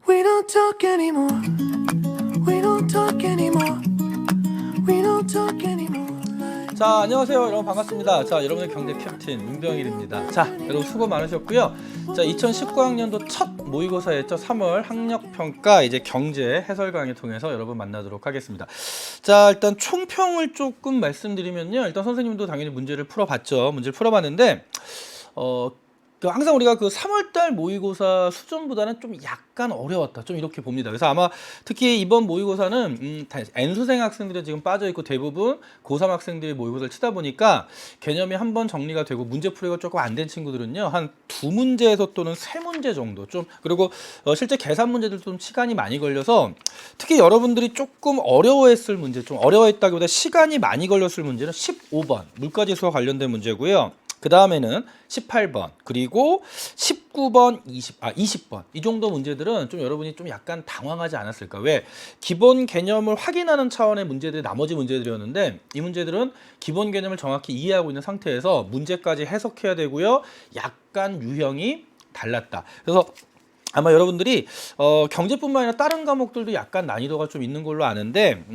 We don't talk anymore. We don't talk anymore. We don't talk anymore. 자, 안녕하세요. 여러분 반갑습니다. 자, 여러분의 경제 캡틴 문병일입니다. 자, 여러분 수고 많으셨고요. 자, 2019학년도 첫 모의고사였죠. 3월 학력평가 이제 경제 해설 강의 통해서 여러분 만나도록 하겠습니다. 자, 일단 총평을 조금 말씀드리면요. 일단 선생님도 당연히 문제를 풀어봤죠. 문제를 풀어봤는데 항상 우리가 그 3월달 모의고사 수준보다는 좀 약간 어려웠다. 좀 이렇게 봅니다. 그래서 아마 특히 이번 모의고사는 N수생 학생들이 지금 빠져있고 대부분 고3 학생들이 모의고사를 치다 보니까 개념이 한번 정리가 되고 문제 풀이가 조금 안 된 친구들은요. 한 2문제에서 또는 3문제 정도 좀 그리고 실제 계산 문제들도 좀 시간이 많이 걸려서 특히 여러분들이 조금 어려워했을 문제 좀 어려워했다기보다 시간이 많이 걸렸을 문제는 15번 물가지수와 관련된 문제고요. 그 다음에는 18번 그리고 19번 20번 이 정도 문제들은 좀 여러분이 좀 약간 당황하지 않았을까. 왜? 기본 개념을 확인하는 차원의 문제들이 나머지 문제들이었는데 이 문제들은 기본 개념을 정확히 이해하고 있는 상태에서 문제까지 해석해야 되고요. 약간 유형이 달랐다. 그래서 아마 여러분들이 경제뿐만 아니라 다른 과목들도 약간 난이도가 좀 있는 걸로 아는데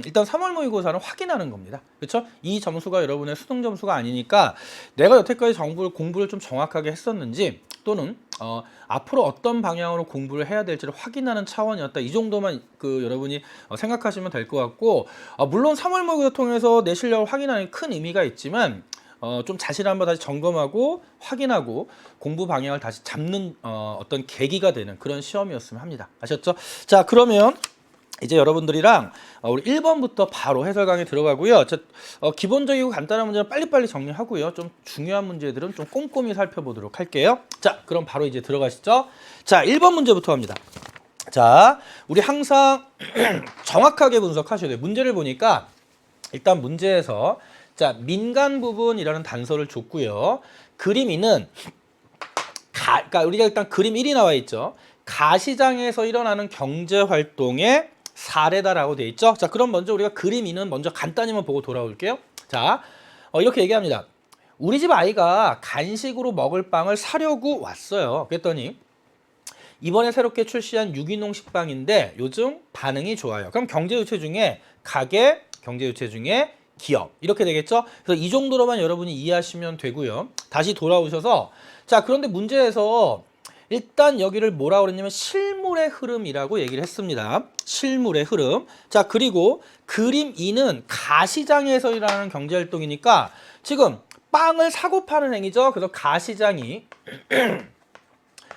일단 3월 모의고사는 확인하는 겁니다. 그렇죠? 이 점수가 여러분의 수능 점수가 아니니까 내가 여태까지 공부를 좀 정확하게 했었는지 또는 앞으로 어떤 방향으로 공부를 해야 될지를 확인하는 차원이었다. 이 정도만 여러분이 생각하시면 될 것 같고 물론 3월 모의고사 통해서 내 실력을 확인하는 큰 의미가 있지만 좀 자신을 한번 다시 점검하고 확인하고 공부 방향을 다시 잡는 어떤 계기가 되는 그런 시험이었으면 합니다. 아셨죠? 자, 그러면 이제 여러분들이랑 우리 1번부터 바로 해설 강의 들어가고요. 기본적이고 간단한 문제는 빨리빨리 정리하고요. 좀 중요한 문제들은 좀 꼼꼼히 살펴보도록 할게요. 자, 그럼 바로 이제 들어가시죠. 자, 1번 문제부터 합니다. 자, 우리 항상 정확하게 분석하셔야 돼요. 문제를 보니까 일단 문제에서 자, 민간 부분이라는 단서를 줬고요. 그림 2는 그러니까 우리가 일단 그림 1이 나와 있죠. 가시장에서 일어나는 경제 활동의 사례다라고 돼 있죠. 자, 그럼 먼저 우리가 그림 2는 먼저 간단히만 보고 돌아올게요. 자, 이렇게 얘기합니다. 우리 집 아이가 간식으로 먹을 빵을 사려고 왔어요. 그랬더니 이번에 새롭게 출시한 유기농 식빵인데 요즘 반응이 좋아요. 그럼 경제 유체 중에 가게, 경제 유체 중에 기업 이렇게 되겠죠. 그래서 이 정도로만 여러분이 이해하시면 되고요. 다시 돌아오셔서 자, 그런데 문제에서 일단 여기를 뭐라고 그랬냐면 실물의 흐름이라고 얘기를 했습니다. 실물의 흐름. 자, 그리고 그림 2는 가시장에서 일어나는 경제활동이니까 지금 빵을 사고 파는 행위죠. 그래서 가시장이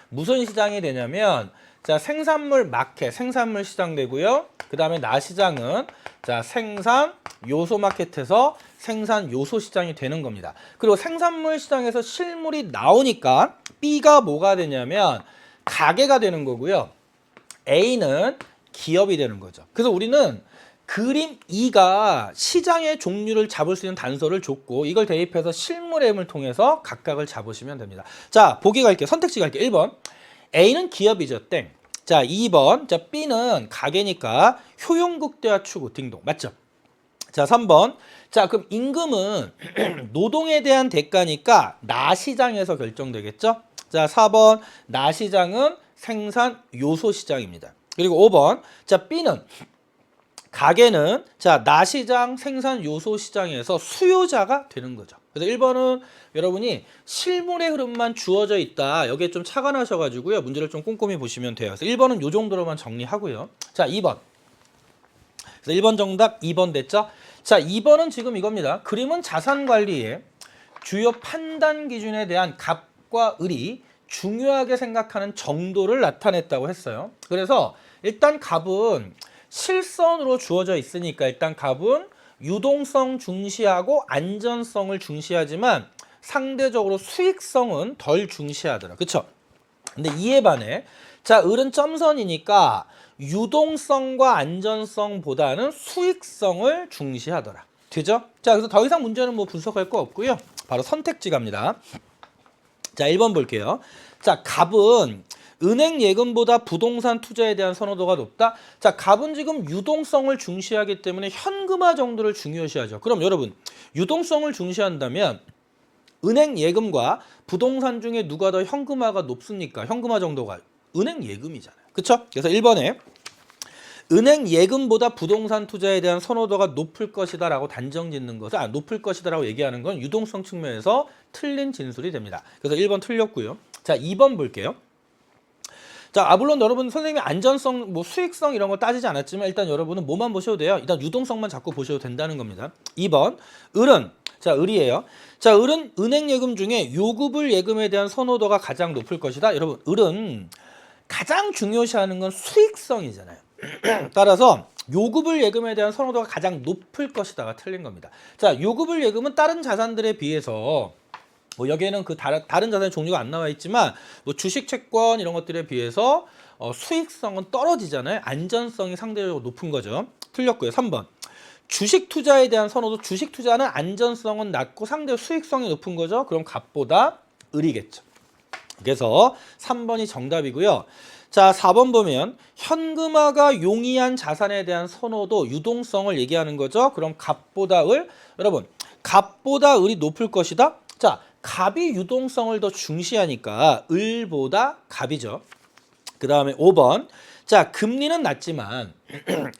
무슨 시장이 되냐면 자, 생산물 마켓, 생산물 시장 되고요. 그 다음에 나시장은 자, 생산 요소 마켓에서 생산 요소 시장이 되는 겁니다. 그리고 생산물 시장에서 실물이 나오니까 B가 뭐가 되냐면 가게가 되는 거고요. A는 기업이 되는 거죠. 그래서 우리는 그림 2가 시장의 종류를 잡을 수 있는 단서를 줬고 이걸 대입해서 실물의 힘을 통해서 각각을 잡으시면 됩니다. 자, 보기 갈게요. 선택지 갈게요. 1번 A는 기업이죠. 땡. 자, 2번 자, B는 가게니까 효용극대화 추구 딩동 맞죠? 자, 3번 자, 그럼 임금은 노동에 대한 대가니까 나시장에서 결정되겠죠? 자, 4번 나시장은 생산 요소 시장입니다. 그리고 5번 자, B는 가게는 자, 나시장 생산 요소 시장에서 수요자가 되는 거죠. 그래서 1번은 여러분이 실물의 흐름만 주어져 있다. 여기에 좀 착안하셔가지고요. 문제를 좀 꼼꼼히 보시면 돼요. 그래서 1번은 요 정도로만 정리하고요. 자, 2번. 그래서 1번 정답 2번 됐죠? 자, 2번은 지금 이겁니다. 그림은 자산관리의 주요 판단 기준에 대한 갑과 을이 중요하게 생각하는 정도를 나타냈다고 했어요. 그래서 일단 갑은 실선으로 주어져 있으니까 일단 갑은 유동성 중시하고 안전성을 중시하지만 상대적으로 수익성은 덜 중시하더라. 그쵸? 근데 이에 반해 자, 을은 점선이니까 유동성과 안전성보다는 수익성을 중시하더라. 되죠? 자, 그래서 더 이상 문제는 뭐 분석할 거 없고요. 바로 선택지 갑니다. 자, 1번 볼게요. 자, 갑은 은행 예금보다 부동산 투자에 대한 선호도가 높다. 자, 갑은 지금 유동성을 중시하기 때문에 현금화 정도를 중요시하죠. 그럼 여러분, 유동성을 중시한다면 은행 예금과 부동산 중에 누가 더 현금화가 높습니까? 현금화 정도가. 은행 예금이잖아요. 그쵸? 그래서 1번에 은행 예금보다 부동산 투자에 대한 선호도가 높을 것이다 라고 단정 짓는 것은 높을 것이다 라고 얘기하는 건 유동성 측면에서 틀린 진술이 됩니다. 그래서 1번 틀렸고요. 자, 2번 볼게요. 자, 물론 여러분 선생님이 안전성, 뭐 수익성 이런 거 따지지 않았지만 일단 여러분은 뭐만 보셔도 돼요. 일단 유동성만 자꾸 보셔도 된다는 겁니다. 2번 을은 자, 을이에요. 자, 을은 은행 예금 중에 요구불 예금에 대한 선호도가 가장 높을 것이다. 여러분, 을은 가장 중요시하는 건 수익성이잖아요. 따라서 요구불 예금에 대한 선호도가 가장 높을 것이다가 틀린 겁니다. 자, 요구불 예금은 다른 자산들에 비해서 뭐 여기에는 그 다른 자산의 종류가 안 나와 있지만 뭐 주식, 채권 이런 것들에 비해서 수익성은 떨어지잖아요. 안전성이 상대적으로 높은 거죠. 틀렸고요. 3번. 주식 투자에 대한 선호도, 주식 투자는 안전성은 낮고 상대적으로 수익성이 높은 거죠. 그럼 갑보다 을이겠죠. 그래서 3번이 정답이고요. 자, 4번 보면 현금화가 용이한 자산에 대한 선호도, 유동성을 얘기하는 거죠. 그럼 갑보다 을, 여러분 갑보다 을이 높을 것이다. 자, 갑이 유동성을 더 중시하니까 을보다 갑이죠. 그 다음에 5번. 자, 금리는 낮지만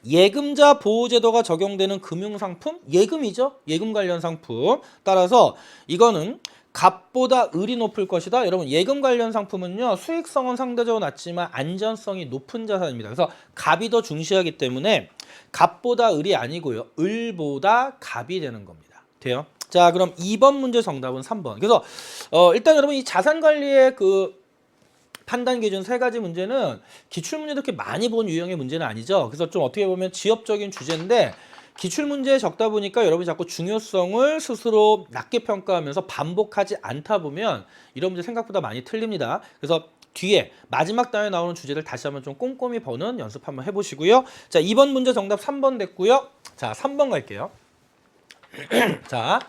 예금자 보호제도가 적용되는 금융상품? 예금이죠. 예금 관련 상품. 따라서 이거는 갑보다 을이 높을 것이다. 여러분, 예금 관련 상품은요, 수익성은 상대적으로 낮지만 안전성이 높은 자산입니다. 그래서 갑이 더 중시하기 때문에 갑보다 을이 아니고요, 을보다 갑이 되는 겁니다. 돼요? 자, 그럼 2번 문제 정답은 3번. 그래서 일단 여러분 이 자산 관리의 그 판단 기준 세 가지 문제는 기출문제도 그렇게 많이 본 유형의 문제는 아니죠. 그래서 좀 어떻게 보면 지엽적인 주제인데 기출문제에 적다 보니까 여러분이 자꾸 중요성을 스스로 낮게 평가하면서 반복하지 않다 보면 이런 문제 생각보다 많이 틀립니다. 그래서 뒤에 마지막 단에 나오는 주제를 다시 한번 좀 꼼꼼히 보는 연습 한번 해보시고요. 자, 2번 문제 정답 3번 됐고요. 자, 3번 갈게요. 자,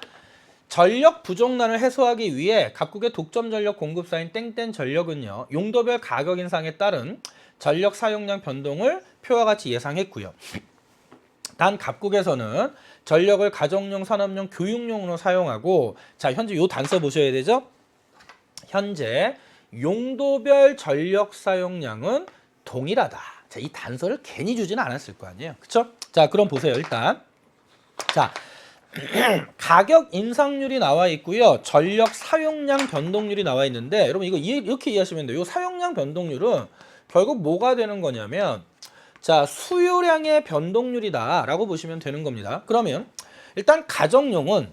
전력 부족난을 해소하기 위해 각국의 독점 전력 공급사인 땡땡 전력은요, 용도별 가격 인상에 따른 전력 사용량 변동을 표와 같이 예상했고요. 단 각국에서는 전력을 가정용, 산업용, 교육용으로 사용하고, 자, 현재 요 단서 보셔야 되죠? 현재 용도별 전력 사용량은 동일하다. 자, 이 단서를 괜히 주지는 않았을 거 아니에요. 그쵸? 자, 그럼 보세요. 일단 자, 가격 인상률이 나와 있고요. 전력 사용량 변동률이 나와 있는데 여러분 이거 이렇게 이해하시면 돼요. 이 사용량 변동률은 결국 뭐가 되는 거냐면 자, 수요량의 변동률이다라고 보시면 되는 겁니다. 그러면 일단 가정용은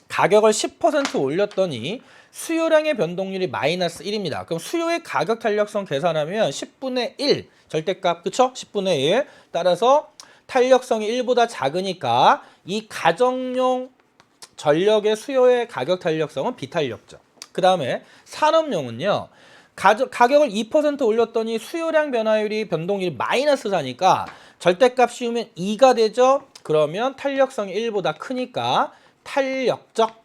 가격을 10% 올렸더니 수요량의 변동률이 마이너스 1입니다. 그럼 수요의 가격 탄력성 계산하면 10분의 1 절대값, 그쵸? 10분의 1 따라서 탄력성이 1보다 작으니까 이 가정용 전력의 수요의 가격 탄력성은 비탄력적. 그 다음에 산업용은요, 가격을 2% 올렸더니 수요량 변화율이 변동률이 마이너스 4니까 절대값 씌우면 2가 되죠. 그러면 탄력성이 1보다 크니까 탄력적.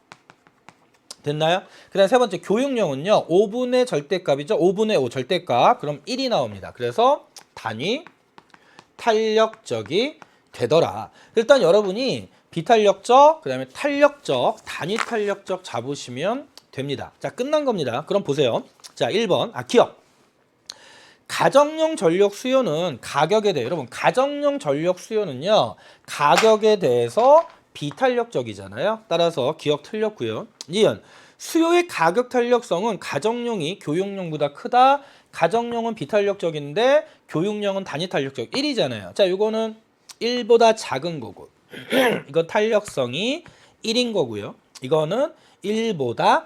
됐나요? 그 다음 세 번째 교육용은요, 5분의 절대값이죠. 5분의 5 절대값. 그럼 1이 나옵니다. 그래서 단위 탄력적이 되더라. 일단 여러분이 비탄력적, 그 다음에 탄력적, 단위 탄력적 잡으시면 됩니다. 자, 끝난 겁니다. 그럼 보세요. 자, 1번, 기억. 가정용 전력 수요는 가격에 대해, 여러분, 가정용 전력 수요는요, 가격에 대해서 비탄력적이잖아요. 따라서 기억 틀렸고요. 2번, 수요의 가격 탄력성은 가정용이 교육용보다 크다. 가정용은 비탄력적인데 교육용은 단위 탄력적 1이잖아요. 자, 이거는 1보다 작은 거고 이거 탄력성이 1인 거고요. 이거는 1보다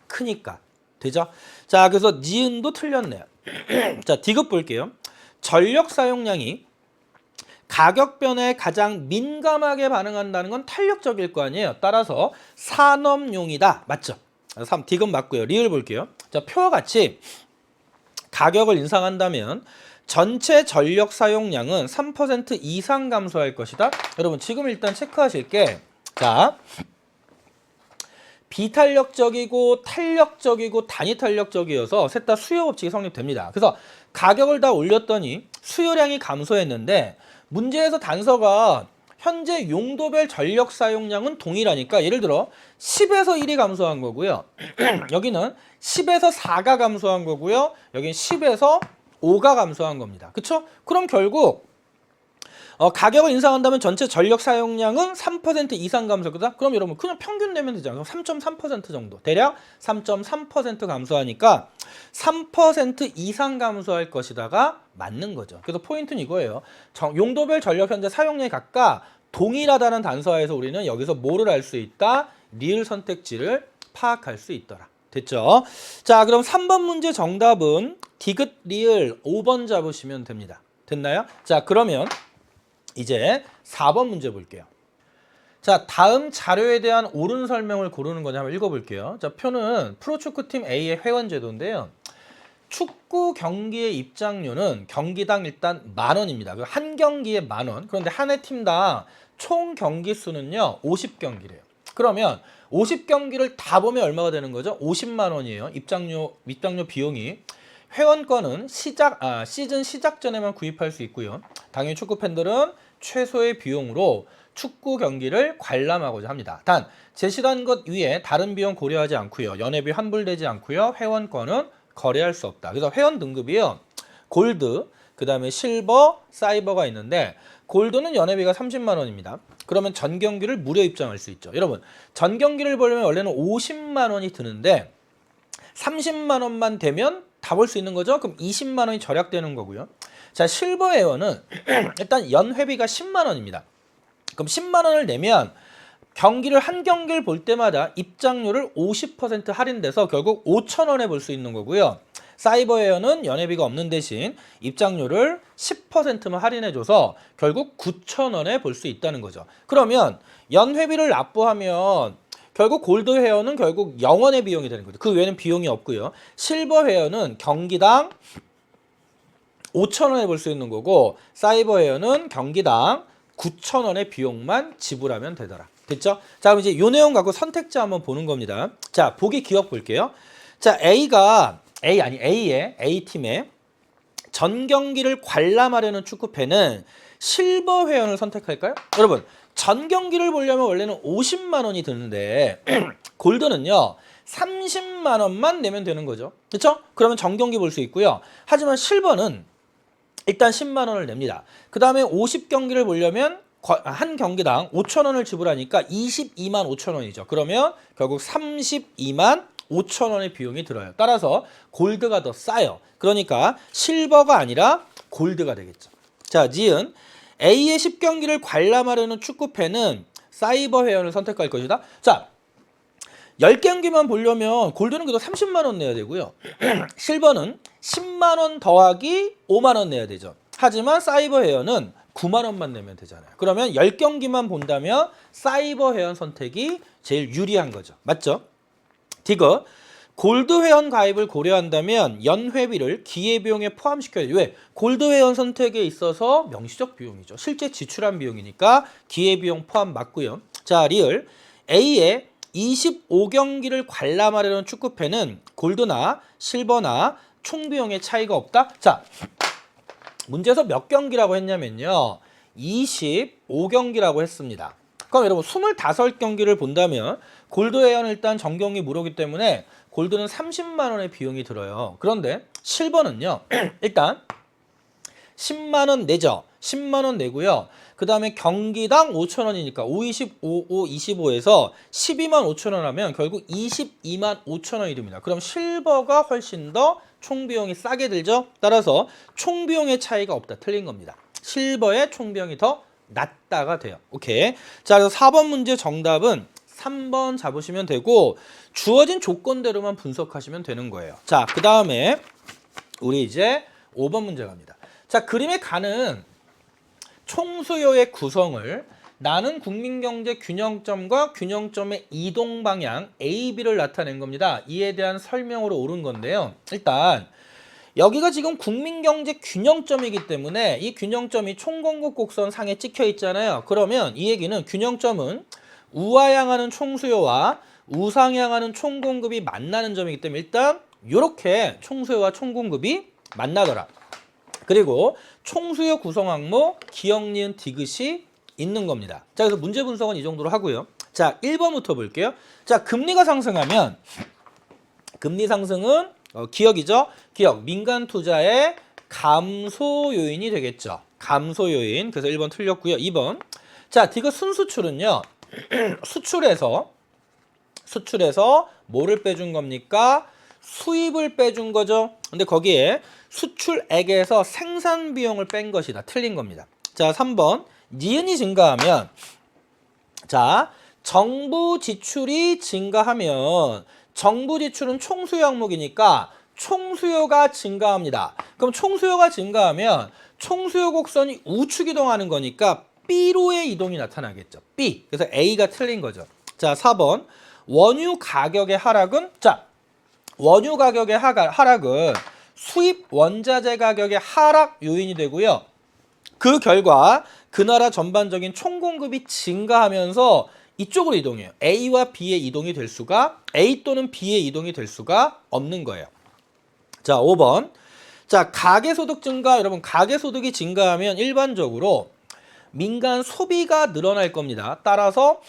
크니까 되죠? 자, 그래서 니은도 틀렸네요. 자, D급 볼게요. 전력 사용량이 가격 변화에 가장 민감하게 반응한다는 건 탄력적일 거 아니에요. 따라서 산업용이다. 맞죠? 3, D급 맞고요. 리을 볼게요. 자, 표와 같이 가격을 인상한다면 전체 전력 사용량은 3% 이상 감소할 것이다. 여러분 지금 일단 체크하실 게, 자, 비탄력적이고 탄력적이고 단위 탄력적이어서 셋 다 수요 법칙이 성립됩니다. 그래서 가격을 다 올렸더니 수요량이 감소했는데 문제에서 단서가 현재 용도별 전력 사용량은 동일하니까 예를 들어 10에서 1이 감소한 거고요. 여기는 10에서 4가 감소한 거고요. 여기는 10에서 5가 감소한 겁니다. 그쵸? 그럼 결국 가격을 인상한다면 전체 전력 사용량은 3% 이상 감소거다. 그럼 여러분 그냥 평균 내면 되잖아요. 3.3% 정도. 대략 3.3% 감소하니까 3% 이상 감소할 것이다가 맞는 거죠. 그래서 포인트는 이거예요. 용도별 전력 현재 사용량이 각각 동일하다는 단서에서 우리는 여기서 뭐를 알 수 있다? 리을 선택지를 파악할 수 있더라. 됐죠? 자, 그럼 3번 문제 정답은 디귿 리을 5번 잡으시면 됩니다. 됐나요? 자, 그러면 이제 4번 문제 볼게요. 자, 다음 자료에 대한 옳은 설명을 고르는 거냐 한번 읽어볼게요. 자, 표는 프로축구팀 A의 회원 제도인데요. 축구 경기의 입장료는 경기당 일단 10,000원입니다. 한 경기에 10,000원. 그런데 한 해 팀당 총 경기 수는요 50경기래요. 그러면 50경기를 다 보면 얼마가 되는 거죠? 50만 원이에요. 입장료 비용이. 회원권은 시즌 시작 전에만 구입할 수 있고요. 당연히 축구 팬들은 최소의 비용으로 축구 경기를 관람하고자 합니다. 단 제시한 것 위에 다른 비용 고려하지 않고요. 연회비 환불되지 않고요. 회원권은 거래할 수 없다. 그래서 회원 등급이요. 골드, 그 다음에 실버, 사이버가 있는데 골드는 연회비가 30만 원입니다. 그러면 전 경기를 무료 입장할 수 있죠. 여러분 전 경기를 보려면 원래는 50만 원이 드는데 30만 원만 되면 다 볼 수 있는 거죠. 그럼 20만 원이 절약되는 거고요. 자, 실버 회원은 일단 연회비가 10만 원입니다. 그럼 10만 원을 내면 한 경기를 볼 때마다 입장료를 50% 할인돼서 결국 5,000원에 볼 수 있는 거고요. 사이버 회원은 연회비가 없는 대신 입장료를 10%만 할인해줘서 결국 9,000원에 볼 수 있다는 거죠. 그러면 연회비를 납부하면 결국 골드 회원은 결국 0원의 비용이 되는 거죠. 그 외에는 비용이 없고요. 실버 회원은 경기당 5,000원에 볼 수 있는 거고 사이버 회원은 경기당 9,000원의 비용만 지불하면 되더라. 됐죠? 자, 그럼 이제 이 내용 갖고 선택지 한번 보는 겁니다. 자, 보기 기억 볼게요. 자, A팀의 전 경기를 관람하려는 축구팬은 실버 회원을 선택할까요? 여러분, 전 경기를 보려면 원래는 50만 원이 드는데 골드는요 30만 원만 내면 되는 거죠. 그렇죠? 그러면 전 경기 볼 수 있고요. 하지만 실버는 일단 10만 원을 냅니다. 그 다음에 50경기를 보려면 한 경기당 5,000원을 지불하니까 22만 5천 원이죠. 그러면 결국 32만 5천 원의 비용이 들어요. 따라서 골드가 더 싸요. 그러니까 실버가 아니라 골드가 되겠죠. 자, 니은 A의 10경기를 관람하려는 축구팬은 사이버 회원을 선택할 것이다. 자, 10경기만 보려면 골드는 그래도 30만 원 내야 되고요. 실버는 10만 원 더하기 5만 원 내야 되죠. 하지만 사이버 회원은 9만 원만 내면 되잖아요. 그러면 10경기만 본다면 사이버 회원 선택이 제일 유리한 거죠. 맞죠? 디귿 골드 회원 가입을 고려한다면 연회비를 기회비용에 포함시켜야 돼요. 왜? 골드 회원 선택에 있어서 명시적 비용이죠. 실제 지출한 비용이니까 기회비용 포함 맞고요. 자, 리을 A의 25경기를 관람하려는 축구팬은 골드나 실버나 총 비용의 차이가 없다. 자, 문제에서 몇 경기라고 했냐면요. 25경기라고 했습니다. 그럼 여러분 25경기를 본다면 골드 회원은 일단 전경기 무료이기 때문에 골드는 30만 원의 비용이 들어요. 그런데 실버는요. 일단 10만 원 내죠. 10만 원 내고요. 그 다음에 경기당 5천 원이니까 5, 25, 5, 25에서 12만 5천 원 하면 결국 22만 5천 원이 됩니다. 그럼 실버가 훨씬 더 총비용이 싸게 들죠. 따라서 총비용의 차이가 없다. 틀린 겁니다. 실버의 총비용이 더 낮다가 돼요. 오케이. 자, 그래서 4번 문제 정답은 3번 잡으시면 되고 주어진 조건대로만 분석하시면 되는 거예요. 자, 그 다음에 우리 이제 5번 문제 갑니다. 자, 그림에 가는 총수요의 구성을 나는 국민경제 균형점과 균형점의 이동 방향 A, B를 나타낸 겁니다. 이에 대한 설명으로 옳은 건데요. 일단 여기가 지금 국민경제 균형점이기 때문에 이 균형점이 총공급 곡선 상에 찍혀 있잖아요. 그러면 이 얘기는 균형점은 우하향하는 총수요와 우상향하는 총공급이 만나는 점이기 때문에 일단 이렇게 총수요와 총공급이 만나더라. 그리고 총수요 구성 항목 기억, 니은, 디귿이 있는 겁니다. 자, 그래서 문제 분석은 이 정도로 하고요. 자, 1번부터 볼게요. 자, 금리가 상승하면 금리 상승은 기억이죠. 기억. 민간 투자의 감소 요인이 되겠죠. 감소 요인. 그래서 1번 틀렸고요. 2번. 자, 디귿 순수출은요. 수출에서 뭐를 빼준 겁니까? 수입을 빼준 거죠. 근데 거기에 수출액에서 생산 비용을 뺀 것이다. 틀린 겁니다. 자, 3번. 니은이 증가하면 자, 정부 지출이 증가하면 정부 지출은 총수요 항목이니까 총수요가 증가합니다. 그럼 총수요가 증가하면 총수요 곡선이 우측 이동하는 거니까 B로의 이동이 나타나겠죠. B. 그래서 A가 틀린 거죠. 자, 4번. 원유 가격의 하락은 자, 원유 가격의 하락은 수입 원자재 가격의 하락 요인이 되고요. 그 결과 그 나라 전반적인 총공급이 증가하면서 이쪽으로 이동해요. A와 B의 이동이 될 수가 A 또는 B의 이동이 될 수가 없는 거예요. 자, 5번. 자, 가계소득 증가. 여러분, 가계소득이 증가하면 일반적으로 민간 소비가 늘어날 겁니다. 따라서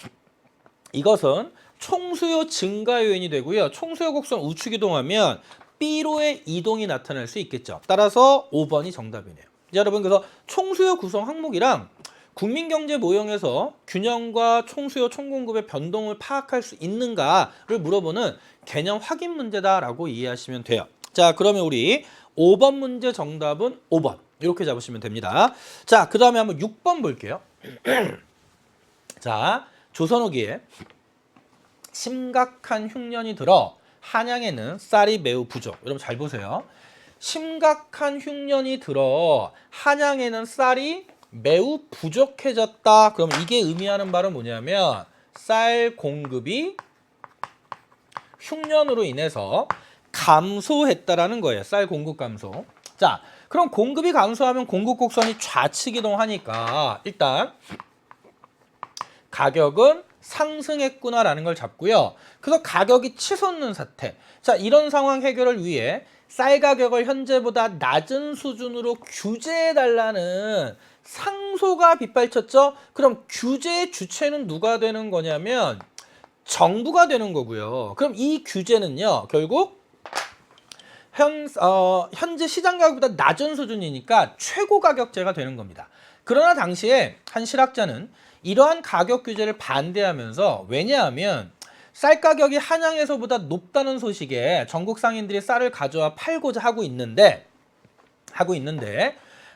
이것은 총수요 증가 요인이 되고요. 총수요 곡선 우측 이동하면 B로의 이동이 나타날 수 있겠죠. 따라서 5번이 정답이네요. 여러분, 그래서 총수요 구성 항목이랑 국민경제 모형에서 균형과 총수요 총공급의 변동을 파악할 수 있는가를 물어보는 개념 확인 문제다라고 이해하시면 돼요. 자, 그러면 우리 5번 문제 정답은 5번 이렇게 잡으시면 됩니다. 자, 그 다음에 한번 6번 볼게요. 자, 조선 후기에 심각한 흉년이 들어 한양에는 쌀이 매우 부족. 여러분 잘 보세요. 심각한 흉년이 들어 한양에는 쌀이 매우 부족해졌다. 그럼 이게 의미하는 바는 뭐냐면 쌀 공급이 흉년으로 인해서 감소했다라는 거예요. 쌀 공급 감소. 자, 그럼 공급이 감소하면 공급 곡선이 좌측 이동하니까 일단 가격은 상승했구나라는 걸 잡고요. 그래서 가격이 치솟는 사태. 자, 이런 상황 해결을 위해 쌀 가격을 현재보다 낮은 수준으로 규제해달라는 상소가 빗발쳤죠. 그럼 규제의 주체는 누가 되는 거냐면 정부가 되는 거고요. 그럼 이 규제는요, 결국 현재 시장 가격보다 낮은 수준이니까 최고 가격제가 되는 겁니다. 그러나 당시에 한 실학자는 이러한 가격 규제를 반대하면서 왜냐하면 쌀 가격이 한양에서보다 높다는 소식에 전국 상인들이 쌀을 가져와 팔고자 하고 있는데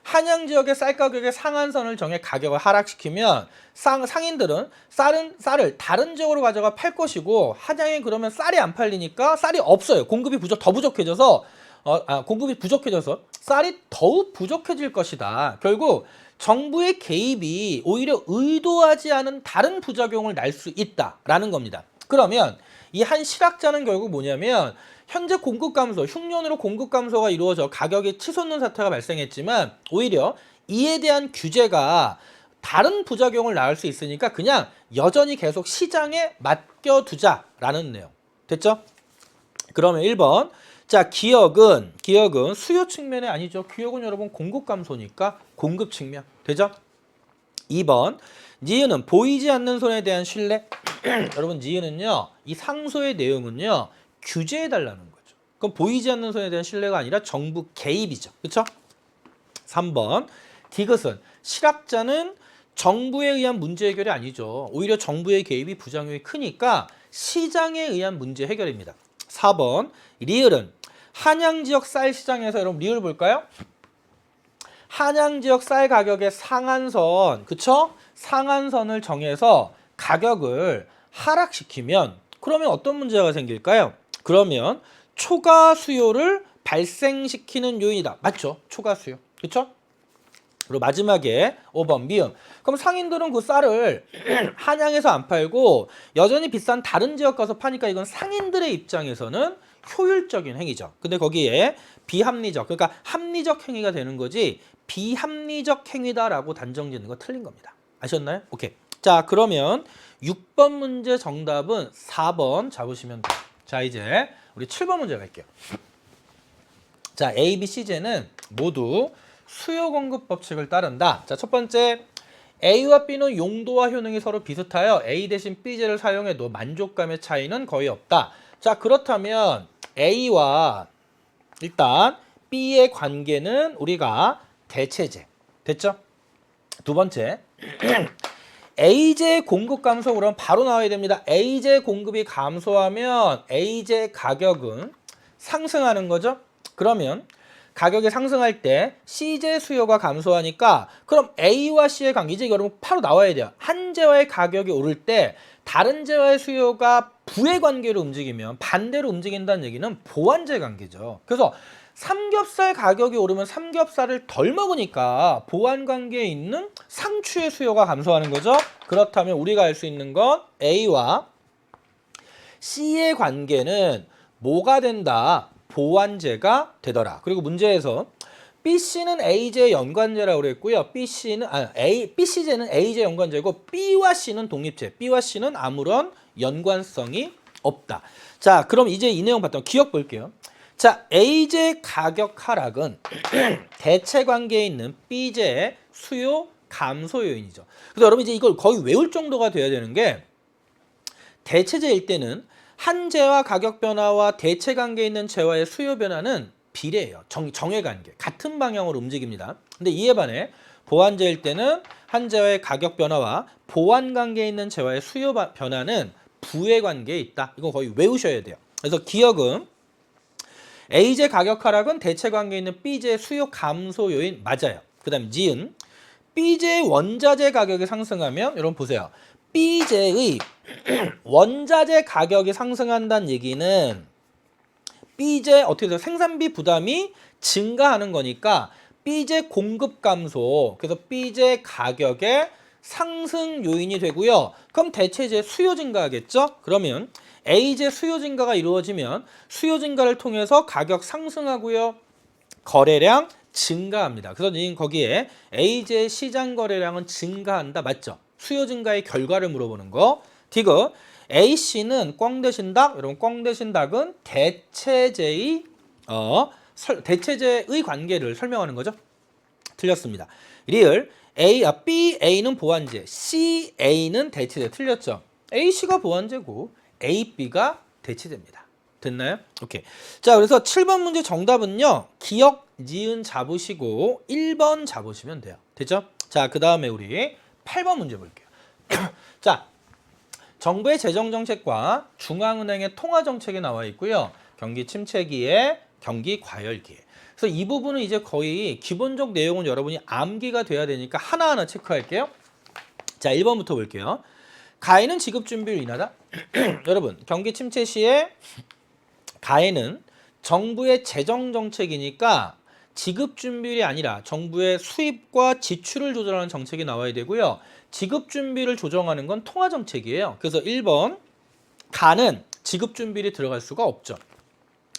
한양 지역의 쌀 가격의 상한선을 정해 가격을 하락시키면 상인들은 쌀을 다른 지역으로 가져가 팔 것이고 한양에 그러면 쌀이 안 팔리니까 쌀이 없어요. 공급이 더 부족해져서 공급이 부족해져서 쌀이 더욱 부족해질 것이다. 결국 정부의 개입이 오히려 의도하지 않은 다른 부작용을 날 수 있다라는 겁니다. 그러면 이 한 실학자는 결국 뭐냐면 현재 공급 감소, 흉년으로 공급 감소가 이루어져 가격이 치솟는 사태가 발생했지만 오히려 이에 대한 규제가 다른 부작용을 낳을 수 있으니까 그냥 여전히 계속 시장에 맡겨두자라는 내용. 됐죠? 그러면 1번. 자, 기억은 수요 측면이 아니죠. 기억은 여러분 공급 감소니까 공급 측면. 되죠? 2번. 니은은 보이지 않는 손에 대한 신뢰. 여러분, 니은은요, 이 상소의 내용은요, 규제해달라는 거죠. 그럼 보이지 않는 손에 대한 신뢰가 아니라 정부 개입이죠. 그렇죠? 3번. 디귿은 실학자는 정부에 의한 문제 해결이 아니죠. 오히려 정부의 개입이 부작용이 크니까 시장에 의한 문제 해결입니다. 4번. 리을은 한양 지역 쌀 시장에서 여러분 리을 볼까요? 한양 지역 쌀 가격의 상한선, 그쵸? 상한선을 정해서 가격을 하락시키면 그러면 어떤 문제가 생길까요? 그러면 초과 수요를 발생시키는 요인이다. 맞죠? 초과 수요. 그쵸? 그리고 마지막에 5번 미음. 그럼 상인들은 그 쌀을 한양에서 안 팔고 여전히 비싼 다른 지역 가서 파니까 이건 상인들의 입장에서는 효율적인 행위죠. 근데 거기에 비합리적, 그러니까 합리적 행위가 되는 거지 비합리적 행위다라고 단정짓는 거 틀린 겁니다. 아셨나요? 오케이. 자, 그러면 6번 문제 정답은 4번 잡으시면 돼요. 자, 이제 우리 7번 문제 갈게요. 자, A, B, C, J는 모두 수요 공급 법칙을 따른다. 자, 첫 번째 A와 B는 용도와 효능이 서로 비슷하여 A 대신 B제를 사용해도 만족감의 차이는 거의 없다. 자, 그렇다면 A와 일단 B의 관계는 우리가 대체제. 됐죠? 두 번째. A제 공급 감소 그럼 바로 나와야 됩니다. A제 공급이 감소하면 A제 가격은 상승하는 거죠. 그러면 가격이 상승할 때 C제 수요가 감소하니까 그럼 A와 C의 관계 이제 여러분 바로 나와야 돼요. 한 제와의 가격이 오를 때 다른 제와의 수요가 부의 관계로 움직이면 반대로 움직인다는 얘기는 보완제 관계죠. 그래서 삼겹살 가격이 오르면 삼겹살을 덜 먹으니까 보완 관계에 있는 상추의 수요가 감소하는 거죠. 그렇다면 우리가 알 수 있는 건 A와 C의 관계는 뭐가 된다? 보완제가 되더라. 그리고 문제에서 BC는 A제 연관제라고 그랬고요. BC제는 A제 연관제고 B와 C는 독립제. B와 C는 아무런 연관성이 없다. 자, 그럼 이제 이 내용 봤던 기억 볼게요. 자, A제 가격 하락은 대체 관계에 있는 B제의 수요 감소 요인이죠. 그래서 여러분 이제 이걸 거의 외울 정도가 돼야 되는 게 대체제일 때는 한 제와 가격 변화와 대체 관계에 있는 제와의 수요 변화는 비례해요. 정해 관계. 같은 방향으로 움직입니다. 근데 이에 반해 보완제일 때는 한 제와의 가격 변화와 보완 관계에 있는 제와의 수요 변화는 부의 관계에 있다. 이거 거의 외우셔야 돼요. 그래서 기억은 A제 가격 하락은 대체 관계에 있는 B제 수요 감소 요인 맞아요. 그 다음 지은 B제 원자재 가격이 상승하면 여러분 보세요. B제의 원자재 가격이 상승한다는 얘기는 B제 어떻게 돼요? 생산비 부담이 증가하는 거니까 B제 공급 감소 그래서 B제 가격의 상승 요인이 되고요. 그럼 대체제 수요 증가하겠죠? 그러면 A제 수요 증가가 이루어지면 수요 증가를 통해서 가격 상승하고요. 거래량 증가합니다. 그래서 거기에 A제 시장 거래량은 증가한다. 맞죠? 수요 증가의 결과를 물어보는 거. 디귿 AC는 꽝 대신 닭. 여러분 꽝 대신 닭은 대체제의 관계를 설명하는 거죠. 틀렸습니다. 리을 BA는 보완제, CA는 대체제. 틀렸죠? AC가 보완제고 AB가 대체제입니다. 됐나요? 오케이. 자, 그래서 7번 문제 정답은요. 기억, 니은 잡으시고 1번 잡으시면 돼요. 됐죠? 자, 그 다음에 우리 8번 문제 볼게요. 자, 정부의 재정정책과 중앙은행의 통화정책이 나와 있고요. 경기 침체기에 경기 과열기에. 그래서 이 부분은 이제 거의 기본적 내용은 여러분이 암기가 돼야 되니까 하나하나 체크할게요. 자, 1번부터 볼게요. 가해는 지급 준비율 인하다. 여러분, 경기 침체 시에 가해는 정부의 재정 정책이니까 지급 준비율이 아니라 정부의 수입과 지출을 조절하는 정책이 나와야 되고요. 지급 준비를 조정하는 건 통화 정책이에요. 그래서 1번 가는 지급 준비율이 들어갈 수가 없죠.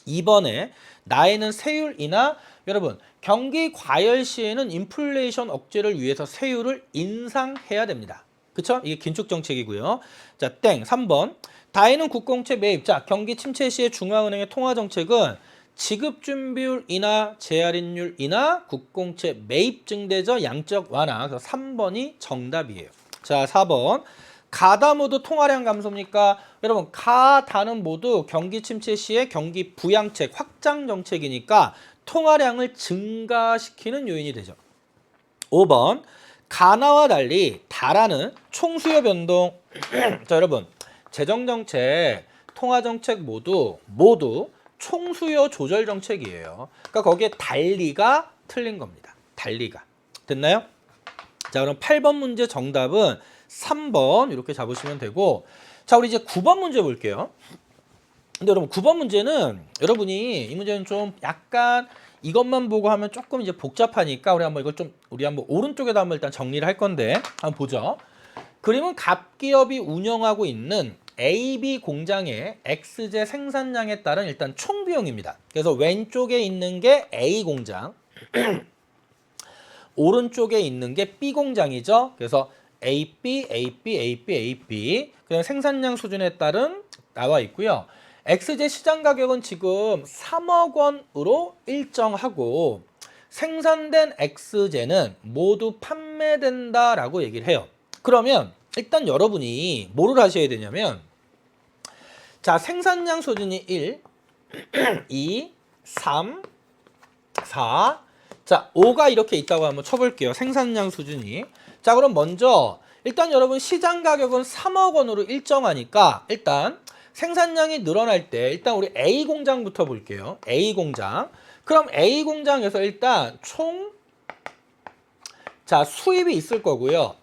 2번에 나에는 세율 인하. 여러분, 경기 과열 시에는 인플레이션 억제를 위해서 세율을 인상해야 됩니다. 그쵸? 이게 긴축 정책이고요. 자, 땡. 3번. 다에는 국공채 매입. 자, 경기 침체 시에 중앙은행의 통화 정책은 지급 준비율 인하, 재할인율 인하, 국공채 매입 증대저 양적 완화. 그래서 3번이 정답이에요. 자, 4번. 가다 모두 통화량 감소입니까? 여러분, 가다는 모두 경기 침체 시에 경기 부양책, 확장 정책이니까 통화량을 증가시키는 요인이 되죠. 5번. 가나와 달리 다라는 총수요 변동. 자, 여러분, 재정정책, 통화정책 모두 총수요 조절 정책이에요. 그러니까 거기에 달리가 틀린 겁니다. 달리가. 됐나요? 자, 그럼 8번 문제 정답은 3번 이렇게 잡으시면 되고, 자, 우리 이제 9번 문제 볼게요. 근데 여러분 9번 문제는 여러분이 이 문제는 좀 약간 이것만 보고 하면 조금 이제 복잡하니까 우리 한번 오른쪽에다 한번 일단 정리를 할 건데 한번 보죠. 그림은 갑기업이 운영하고 있는 AB 공장의 X제 생산량에 따른 일단 총 비용입니다. 그래서 왼쪽에 있는 게 A 공장, 오른쪽에 있는 게 B 공장이죠. 그래서 AB, AB, AB, AB. 그냥 생산량 수준에 따른 나와 있고요. X제 시장 가격은 지금 3억 원으로 일정하고 생산된 X제는 모두 판매된다라고 얘기를 해요. 그러면 일단 여러분이 뭐를 하셔야 되냐면 자, 생산량 수준이 1, 2, 3, 4, 자, 5가 이렇게 있다고 한번 쳐볼게요. 생산량 수준이. 자, 그럼 먼저 일단 여러분 시장 가격은 3억 원으로 일정하니까 일단 생산량이 늘어날 때 일단 우리 A 공장부터 볼게요. A 공장. 그럼 A 공장에서 일단 총 자, 수입이 있을 거고요.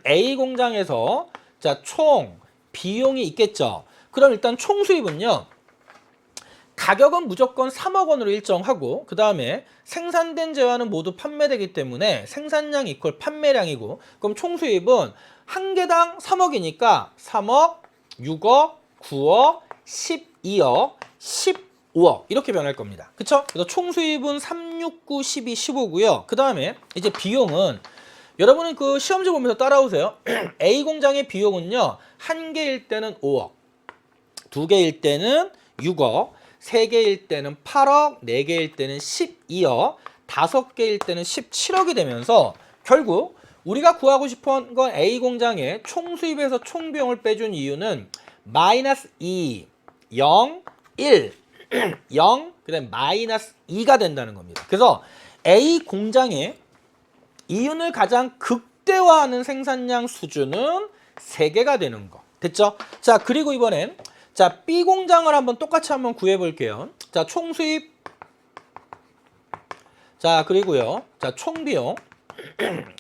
A 공장에서 자, 총 비용이 있겠죠. 그럼 일단 총 수입은요. 가격은 무조건 3억 원으로 일정하고 그 다음에 생산된 제화는 모두 판매되기 때문에 생산량 이퀄 판매량이고 그럼 총 수입은 한 개당 3억이니까 3억, 6억, 9억, 12억, 15억 이렇게 변할 겁니다. 그쵸? 그래서 총 수입은 3, 6, 9, 12, 15고요. 그 다음에 이제 비용은 여러분은 그 시험지 보면서 따라오세요. A 공장의 비용은요. 한 개일 때는 5억, 두 개일 때는 6억, 세 개일 때는 8억, 네 개일 때는 12억, 다섯 개일 때는 17억이 되면서 결국 우리가 구하고 싶은 건 A 공장의 총 수입에서 총 비용을 빼준 이유는 마이너스 2, 0, 1, 0, 그 다음에 마이너스 2가 된다는 겁니다. 그래서 A 공장의 이윤을 가장 극대화하는 생산량 수준은 3개가 되는 거. 됐죠? 자, 그리고 이번엔 자, B 공장을 한번 똑같이 한번 구해 볼게요. 자, 총 수입. 자, 그리고요. 자, 총 비용.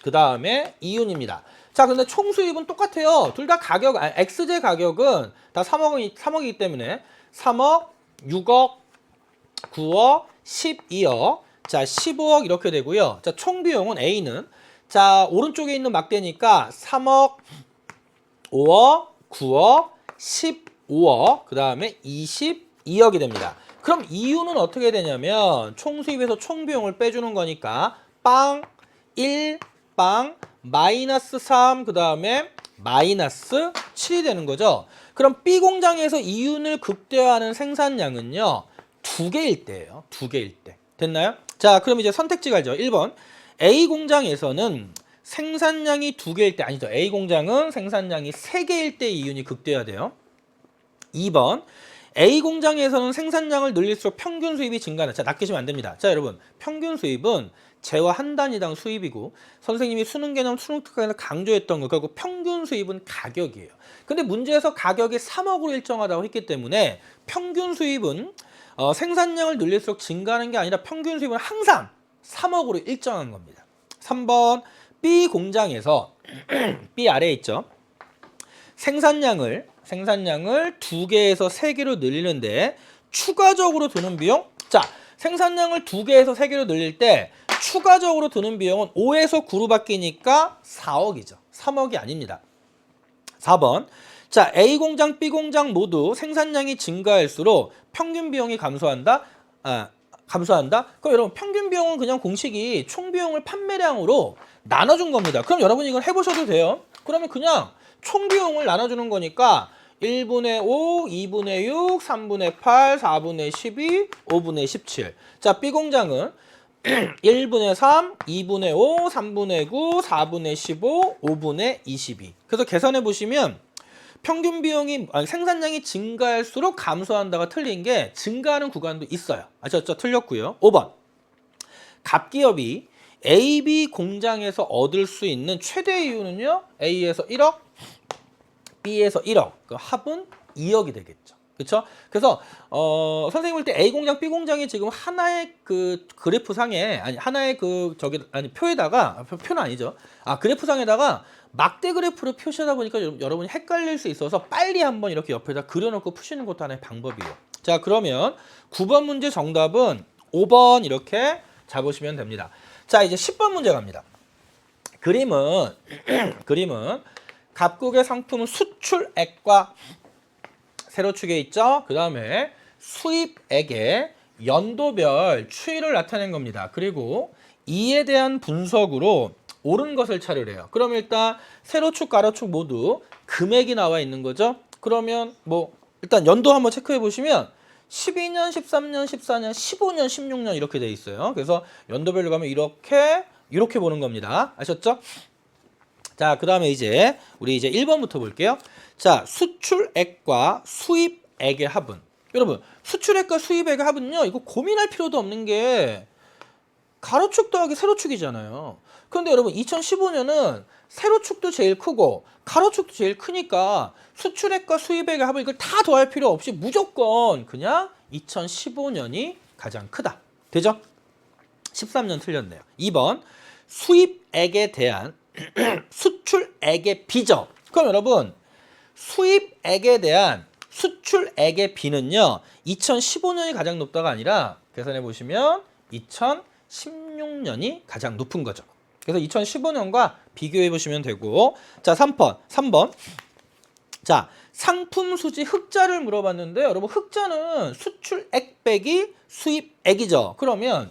그다음에 이윤입니다. 자, 근데 총 수입은 똑같아요. 둘 다 가격 X제 가격은 다 3억이기 때문에 3억, 6억, 9억, 12억. 자, 15억 이렇게 되고요. 자, 총 비용은 A는 자, 오른쪽에 있는 막대니까 3억, 5억, 9억, 15억, 그 다음에 22억이 됩니다. 그럼 이유는 어떻게 되냐면 총 수입에서 총 비용을 빼주는 거니까 빵, 1, 빵, 마이너스 3, 그 다음에 마이너스 7이 되는 거죠. 그럼 B 공장에서 이윤을 극대화하는 생산량은요. 2개일 때예요. 2개일 때. 됐나요? 자, 그럼 이제 선택지 가죠. 1번. A 공장에서는 생산량이 2개일 때 아니죠. A 공장은 생산량이 3개일 때 이윤이 극대화돼요. 2번. A 공장에서는 생산량을 늘릴수록 평균 수입이 증가하는. 자, 낚이시면 안 됩니다. 자, 여러분. 평균 수입은 재화 한 단위당 수입이고 선생님이 수능 개념 수능 특강에서 강조했던 거 결국 평균 수입은 가격이에요. 근데 문제에서 가격이 3억으로 일정하다고 했기 때문에 평균 수입은 생산량을 늘릴수록 증가하는 게 아니라 평균 수입은 항상 3억으로 일정한 겁니다. 3번 B 공장에서 B 아래에 있죠. 생산량을 2개에서 3개로 늘리는데 추가적으로 드는 비용. 자, 생산량을 2개에서 3개로 늘릴 때 추가적으로 드는 비용은 5에서 9로 바뀌니까 4억이죠. 3억이 아닙니다. 4번. 자, A 공장, B 공장 모두 생산량이 증가할수록 평균 비용이 감소한다. 그럼 여러분 평균 비용은 그냥 공식이 총 비용을 판매량으로 나눠준 겁니다. 그럼 여러분 이걸 해보셔도 돼요. 그러면 그냥 총 비용을 나눠주는 거니까 1분의 5, 2분의 6, 3분의 8, 4분의 12, 5분의 17. 자, B 공장은 1분의 3, 2분의 5, 3분의 9, 4분의 15, 5분의 22. 그래서 계산해 보시면 평균 비용이 생산량이 증가할수록 감소한다가 틀린 게 증가하는 구간도 있어요. 아셨죠? 틀렸고요. 5번. 갑기업이 AB 공장에서 얻을 수 있는 최대 이윤은요. A에서 1억, B에서 1억. 그 합은 2억이 되겠죠. 그렇죠? 그래서 선생님 볼 때 A 공장, B 공장이 지금 하나의 그 그래프 상에 하나의 표에다가 표는 아니죠. 그래프상에다가 막대 그래프를 표시하다 보니까 여러분이 헷갈릴 수 있어서 빨리 한번 이렇게 옆에다 그려놓고 푸시는 것도 하나의 방법이에요. 자, 그러면 9번 문제 정답은 5번 이렇게 잡으시면 됩니다. 자, 이제 10번 문제 갑니다. 그림은 갑국의 상품 수출액과 세로축에 있죠. 그 다음에 수입액의 연도별 추이를 나타낸 겁니다. 그리고 이에 대한 분석으로 옳은 것을 찾으래요. 그럼 일단 세로축, 가로축 모두 금액이 나와 있는 거죠. 그러면 뭐 일단 연도 한번 체크해 보시면 12년, 13년, 14년, 15년, 16년 이렇게 돼 있어요. 그래서 연도별로 가면 이렇게 보는 겁니다. 아셨죠? 자, 그 다음에 우리 이제 1번부터 볼게요. 자, 수출액과 수입액의 합은. 여러분, 수출액과 수입액의 합은요, 이거 고민할 필요도 없는 게 가로축 더하기 세로축이잖아요. 그런데 여러분, 2015년은 세로축도 제일 크고 가로축도 제일 크니까 수출액과 수입액의 합을 이걸 다 더할 필요 없이 무조건 그냥 2015년이 가장 크다. 되죠? 13년 틀렸네요. 2번, 수입액에 대한 수출액의 비죠. 그럼 여러분, 수입액에 대한 수출액의 비는요, 2015년이 가장 높다가 아니라 계산해 보시면 2016년이 가장 높은 거죠. 그래서 2015년과 비교해 보시면 되고, 자, 3번. 자, 상품 수지 흑자를 물어봤는데 여러분, 흑자는 수출액 빼기 수입액이죠. 그러면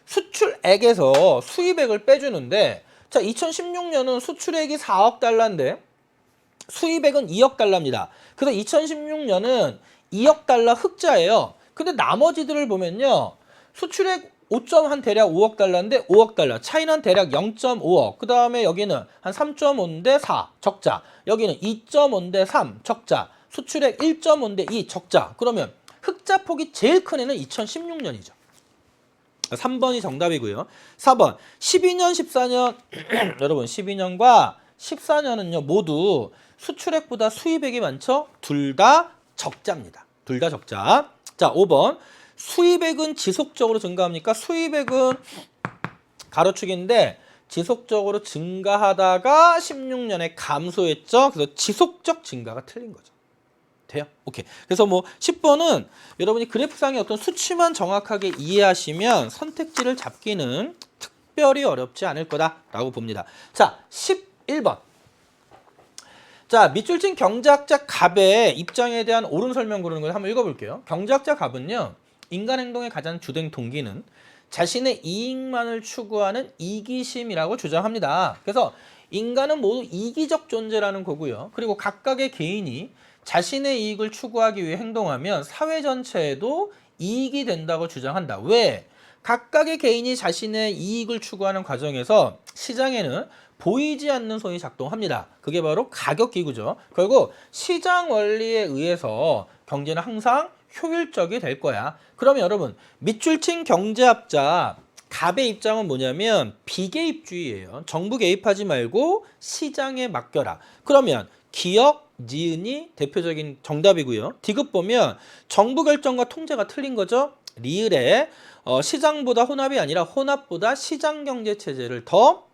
수출액에서 수입액을 빼주는데, 자, 2016년은 수출액이 4억 달러인데 수입액은 2억 달러입니다. 그래서 2016년은 2억 달러 흑자예요. 근데 나머지들을 보면요, 수출액 5한 대략 5억 달러인데 5억 달러, 차이는 대략 0.5억. 그 다음에 여기는 한 3.5인데 4 적자, 여기는 2.5인데 3 적자, 수출액 1.5인데 2 적자. 그러면 흑자 폭이 제일 큰 애는 2016년이죠. 3번이 정답이고요. 4번, 12년, 14년 여러분, 12년과 14년은요 모두 수출액보다 수입액이 많죠? 둘 다 적자입니다. 둘 다 적자. 자, 5번, 수입액은 지속적으로 증가합니까? 수입액은 가로축인데 지속적으로 증가하다가 16년에 감소했죠. 그래서 지속적 증가가 틀린 거죠. 돼요? 오케이. 그래서 뭐 10번은 여러분이 그래프상의 어떤 수치만 정확하게 이해하시면 선택지를 잡기는 특별히 어렵지 않을 거다라고 봅니다. 자, 11번. 자, 밑줄친 경제학자 갑의 입장에 대한 옳은 설명 고르는 걸 한번 읽어볼게요. 경제학자 갑은요, 인간 행동의 가장 주된 동기는 자신의 이익만을 추구하는 이기심이라고 주장합니다. 그래서 인간은 모두 이기적 존재라는 거고요. 그리고 각각의 개인이 자신의 이익을 추구하기 위해 행동하면 사회 전체에도 이익이 된다고 주장한다. 왜? 각각의 개인이 자신의 이익을 추구하는 과정에서 시장에는 보이지 않는 손이 작동합니다. 그게 바로 가격기구죠. 결국 시장 원리에 의해서 경제는 항상 효율적이 될 거야. 그러면 여러분, 밑줄친 경제학자 갑의 입장은 뭐냐면 비개입주의예요. 정부 개입하지 말고 시장에 맡겨라. 그러면 기역, 니은이 대표적인 정답이고요. 디귿 보면 정부 결정과 통제가 틀린 거죠. 리을에 시장보다 혼합이 아니라 혼합보다 시장 경제 체제를 더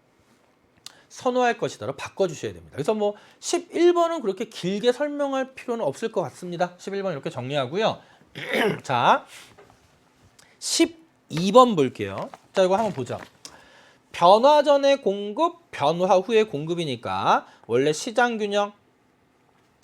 선호할 것이다로 바꿔주셔야 됩니다. 그래서 뭐 11번은 그렇게 길게 설명할 필요는 없을 것 같습니다. 11번 이렇게 정리하고요. 자, 12번 볼게요. 자, 이거 한번 보자. 변화 전의 공급, 변화 후의 공급이니까 원래 시장 균형,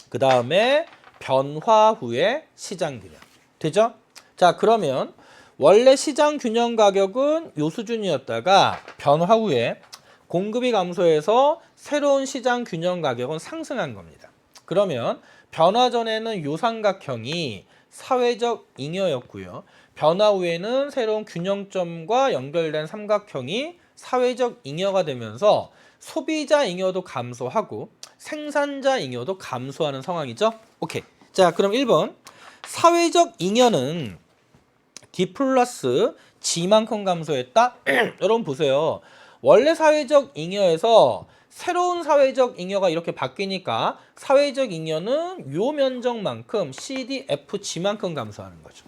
그 다음에 변화 후의 시장 균형. 되죠? 자, 그러면 원래 시장 균형 가격은 요 수준이었다가 변화 후에 공급이 감소해서 새로운 시장 균형 가격은 상승한 겁니다. 그러면 변화 전에는 요 삼각형이 사회적 잉여였고요. 변화 후에는 새로운 균형점과 연결된 삼각형이 사회적 잉여가 되면서 소비자 잉여도 감소하고 생산자 잉여도 감소하는 상황이죠. 오케이. 자, 그럼 1번. 사회적 잉여는 D 플러스 G만큼 감소했다. 여러분 보세요. 원래 사회적 잉여에서 새로운 사회적 잉여가 이렇게 바뀌니까 사회적 잉여는 요 면적만큼 CD, F, G만큼 감소하는 거죠.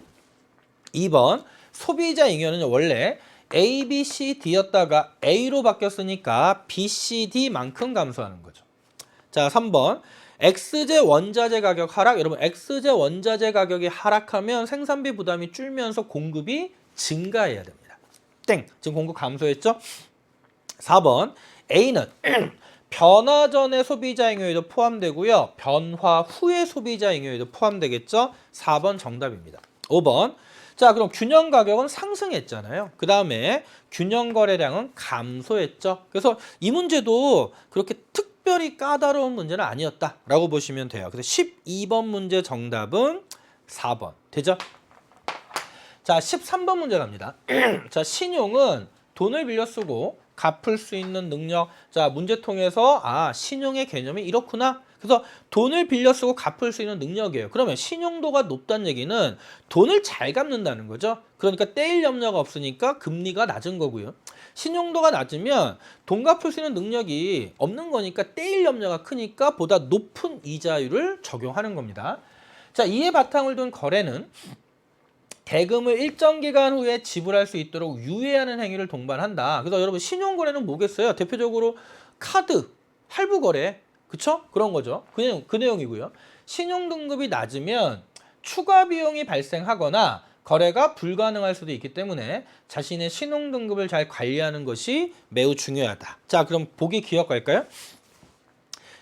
2번. 소비자 잉여는 원래 A, B, C, D였다가 A로 바뀌었으니까 B, C, D만큼 감소하는 거죠. 자, 3번. X제 원자재 가격 하락. 여러분, X제 원자재 가격이 하락하면 생산비 부담이 줄면서 공급이 증가해야 됩니다. 땡. 지금 공급 감소했죠? 4번. A는 변화 전의 소비자 잉여에도 포함되고요. 변화 후의 소비자 잉여에도 포함되겠죠? 4번 정답입니다. 5번. 자, 그럼 균형 가격은 상승했잖아요. 그 다음에 균형 거래량은 감소했죠. 그래서 이 문제도 그렇게 특별히 까다로운 문제는 아니었다라고 보시면 돼요. 그래서 12번 문제 정답은 4번. 되죠? 자, 13번 문제 갑니다. 자, 신용은 돈을 빌려 쓰고 갚을 수 있는 능력. 자, 문제통에서 신용의 개념이 이렇구나. 그래서 돈을 빌려 쓰고 갚을 수 있는 능력이에요. 그러면 신용도가 높다는 얘기는 돈을 잘 갚는다는 거죠. 그러니까 떼일 염려가 없으니까 금리가 낮은 거고요. 신용도가 낮으면 돈 갚을 수 있는 능력이 없는 거니까 떼일 염려가 크니까 보다 높은 이자율을 적용하는 겁니다. 자, 이에 바탕을 둔 거래는 대금을 일정 기간 후에 지불할 수 있도록 유예하는 행위를 동반한다. 그래서 여러분 신용거래는 뭐겠어요? 대표적으로 카드, 할부거래, 그쵸? 그런 거죠. 그 내용이고요. 신용등급이 낮으면 추가 비용이 발생하거나 거래가 불가능할 수도 있기 때문에 자신의 신용등급을 잘 관리하는 것이 매우 중요하다. 자, 그럼 보기 기억할까요?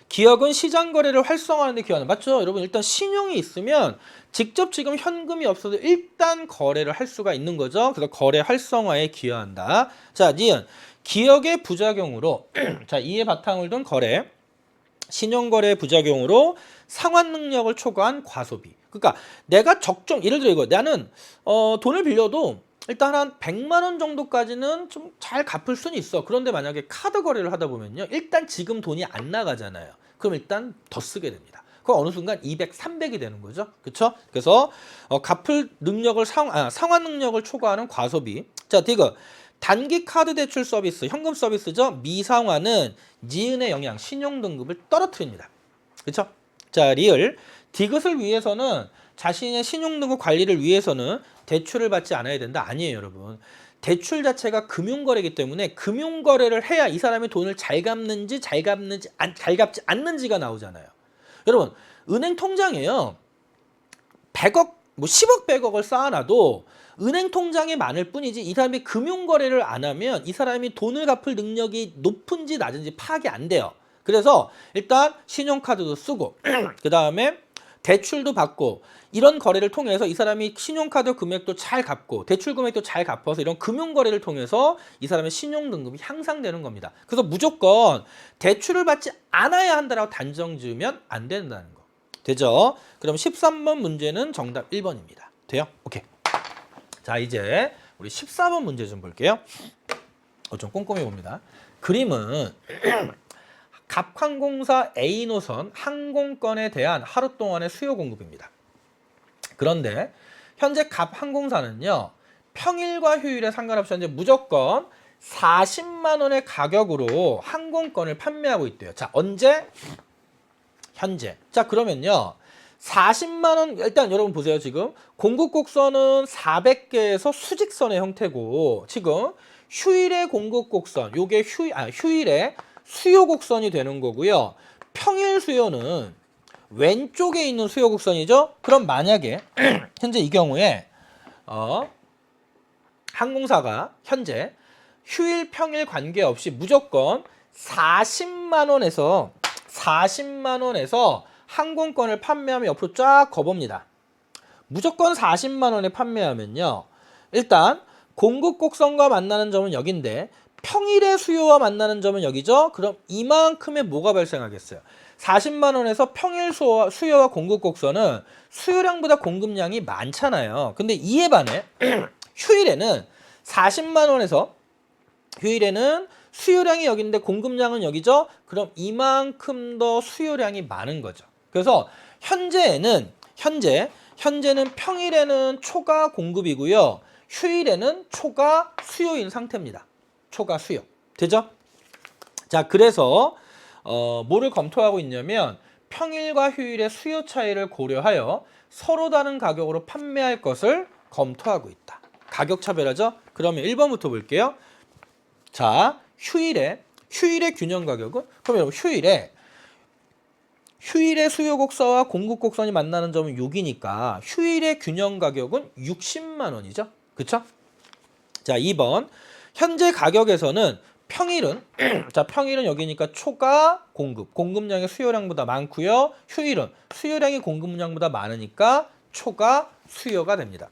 기억은 시장 거래를 활성화하는 데 기여한다. 맞죠? 여러분 일단 신용이 있으면 직접 지금 현금이 없어도 일단 거래를 할 수가 있는 거죠. 그래서 거래 활성화에 기여한다. 자, 니은 기억의 부작용으로 자, 이에 바탕을 둔 거래 신용거래의 부작용으로 상환 능력을 초과한 과소비. 그러니까 내가 예를 들어 이거 나는 돈을 빌려도 일단 한 100만 원 정도까지는 좀 잘 갚을 수는 있어. 그런데 만약에 카드 거래를 하다 보면요. 일단 지금 돈이 안 나가잖아요. 그럼 일단 더 쓰게 됩니다. 그럼 어느 순간 200, 300이 되는 거죠. 그렇죠? 그래서 갚을 능력을 상환 능력을 초과하는 과소비. 자, 디귿. 단기 카드 대출 서비스, 현금 서비스죠. 미상환은 니은의 영향, 신용 등급을 떨어뜨립니다. 그렇죠? 자, 리을. 디귿을 위해서는 자신의 신용 등급 관리를 위해서는 대출을 받지 않아야 된다. 아니에요, 여러분. 대출 자체가 금융거래이기 때문에 금융거래를 해야 이 사람이 돈을 잘 갚는지 잘 갚지 않는지가 나오잖아요. 여러분, 은행 통장에요. 100억, 10억, 100억을 쌓아놔도 은행 통장이 많을 뿐이지 이 사람이 금융거래를 안 하면 이 사람이 돈을 갚을 능력이 높은지 낮은지 파악이 안 돼요. 그래서 일단 신용카드도 쓰고 그 다음에 대출도 받고 이런 거래를 통해서 이 사람이 신용카드 금액도 잘 갚고 대출 금액도 잘 갚아서 이런 금융거래를 통해서 이 사람의 신용등급이 향상되는 겁니다. 그래서 무조건 대출을 받지 않아야 한다라고 단정 지으면 안 된다는 거. 되죠? 그럼 13번 문제는 정답 1번입니다. 돼요? 오케이. 자, 이제 우리 14번 문제 좀 볼게요. 좀 꼼꼼히 봅니다. 그림은 갑항공사 A노선 항공권에 대한 하루 동안의 수요 공급입니다. 그런데 현재 갑항공사는요. 평일과 휴일에 상관없이 현재 무조건 40만 원의 가격으로 항공권을 판매하고 있대요. 자, 언제? 현재. 자, 그러면요. 40만 원 일단 여러분 보세요. 지금 공급 곡선은 400개에서 수직선의 형태고 지금 휴일의 공급 곡선 요게 휴일의 수요 곡선이 되는 거고요. 평일 수요는 왼쪽에 있는 수요 곡선이죠. 그럼 만약에 현재 이 경우에 항공사가 현재 휴일 평일 관계없이 무조건 40만 원에서 항공권을 판매하면 옆으로 쫙 거봅니다. 무조건 40만 원에 판매하면요. 일단 공급 곡선과 만나는 점은 여긴데 평일의 수요와 만나는 점은 여기죠. 그럼 이만큼의 뭐가 발생하겠어요? 40만 원에서 평일 수요와 공급 곡선은 수요량보다 공급량이 많잖아요. 근데 이에 반해 휴일에는 40만 원에서 휴일에는 수요량이 여기인데 공급량은 여기죠. 그럼 이만큼 더 수요량이 많은 거죠. 그래서 현재는 평일에는 초과 공급이고요. 휴일에는 초과 수요인 상태입니다. 초과 수요. 되죠? 자, 그래서 뭐를 검토하고 있냐면 평일과 휴일의 수요 차이를 고려하여 서로 다른 가격으로 판매할 것을 검토하고 있다. 가격 차별하죠? 그러면 1번부터 볼게요. 자, 휴일의 균형 가격은 그럼 여러분 휴일의 수요 곡선과 공급 곡선이 만나는 점은 6이니까 휴일의 균형 가격은 60만 원이죠. 그쵸? 자, 2번. 현재 가격에서는 평일은 여기니까 초과 공급량이 수요량보다 많고요. 휴일은 수요량이 공급량보다 많으니까 초과 수요가 됩니다.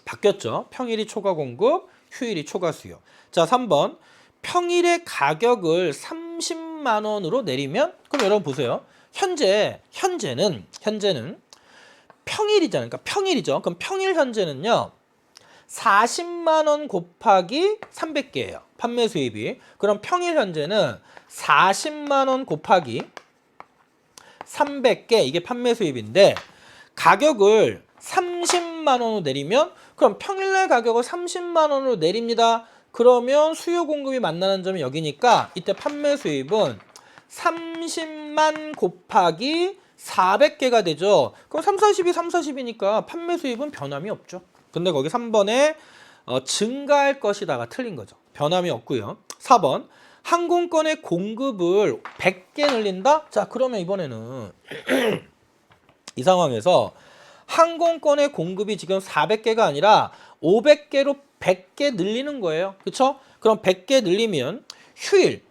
바뀌었죠? 평일이 초과 공급, 휴일이 초과 수요. 자, 3번. 평일의 가격을 30만 원으로 내리면 그럼 여러분 보세요. 현재는 평일이잖아요. 그러니까 평일이죠. 그럼 평일 현재는요. 40만 원 곱하기 300개예요. 판매 수입이. 그럼 평일 현재는 40만 원 곱하기 300개 이게 판매 수입인데 가격을 30만 원으로 내리면 그럼 평일날 가격을 30만 원으로 내립니다. 그러면 수요 공급이 만나는 점이 여기니까 이때 판매 수입은 30만 곱하기 400개가 되죠. 그럼 3, 40이 3, 40이니까 판매 수입은 변함이 없죠. 근데 거기 3번에 증가할 것이다가 틀린 거죠. 변함이 없고요. 4번 항공권의 공급을 100개 늘린다? 자, 그러면 이번에는 이 상황에서 항공권의 공급이 지금 400개가 아니라 500개로 100개 늘리는 거예요. 그렇죠? 그럼 100개 늘리면 휴일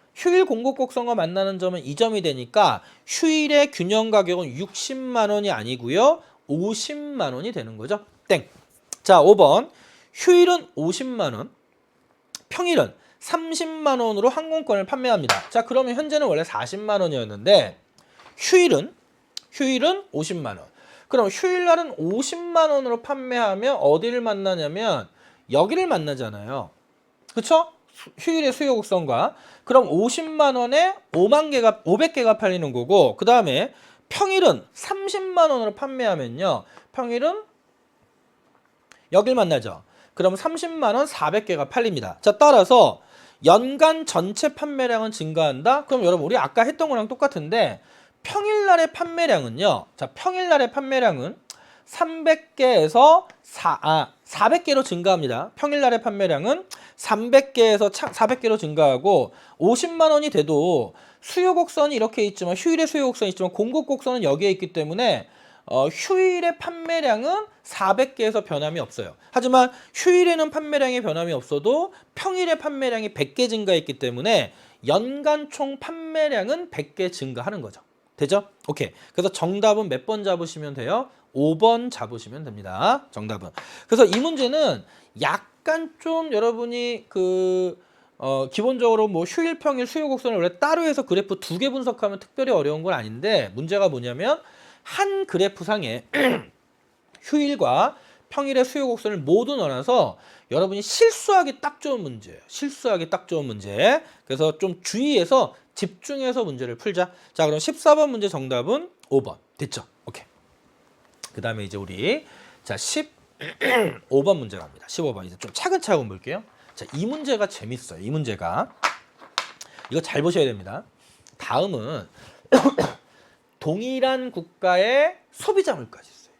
공급 곡선과 만나는 점은 이 점이 되니까 휴일의 균형 가격은 60만 원이 아니고요. 50만 원이 되는 거죠. 땡. 자, 5번. 휴일은 50만 원, 평일은 30만 원으로 항공권을 판매합니다. 자, 그러면 현재는 원래 40만 원이었는데 휴일은 50만 원. 그럼 휴일날은 50만 원으로 판매하면 어디를 만나냐면 여기를 만나잖아요. 그렇죠? 휴일의 수요 곡선과. 그럼 50만 원에 500개가 팔리는 거고 그 다음에 평일은 30만 원으로 판매하면요. 평일은 여길 만나죠. 그럼 30만 원 400개가 팔립니다. 자, 따라서 연간 전체 판매량은 증가한다? 그럼 여러분 우리 아까 했던 거랑 똑같은데 평일날의 판매량은요. 자, 평일날의 판매량은 300개에서 400개로 증가합니다. 평일날의 판매량은 300개에서 400개로 증가하고 50만 원이 돼도 수요 곡선이 이렇게 있지만 휴일의 수요 곡선이 있지만 공급 곡선은 여기에 있기 때문에 휴일의 판매량은 400개에서 변함이 없어요. 하지만 휴일에는 판매량의 변함이 없어도 평일의 판매량이 100개 증가했기 때문에 연간 총 판매량은 100개 증가하는 거죠. 되죠? 오케이. 그래서 정답은 몇 번 잡으시면 돼요? 5번 잡으시면 됩니다. 정답은. 그래서 이 문제는 약간 좀 여러분이 기본적으로 뭐 휴일, 평일, 수요 곡선을 원래 따로 해서 그래프 2개 분석하면 특별히 어려운 건 아닌데 문제가 뭐냐면 한 그래프상에 휴일과 평일의 수요 곡선을 모두 넣어놔서 여러분이 실수하기 딱 좋은 문제예요. 실수하기 딱 좋은 문제. 그래서 좀 주의해서 집중해서 문제를 풀자. 자, 그럼 14번 문제 정답은 5번. 됐죠? 오케이. 그 다음에 이제 우리 자 15번 문제 갑니다. 15번 이제 좀 차근차근 볼게요. 자, 이 문제가 재밌어요. 이 문제가 이거 잘 보셔야 됩니다. 다음은 동일한 국가의 소비자 물가지 있어요.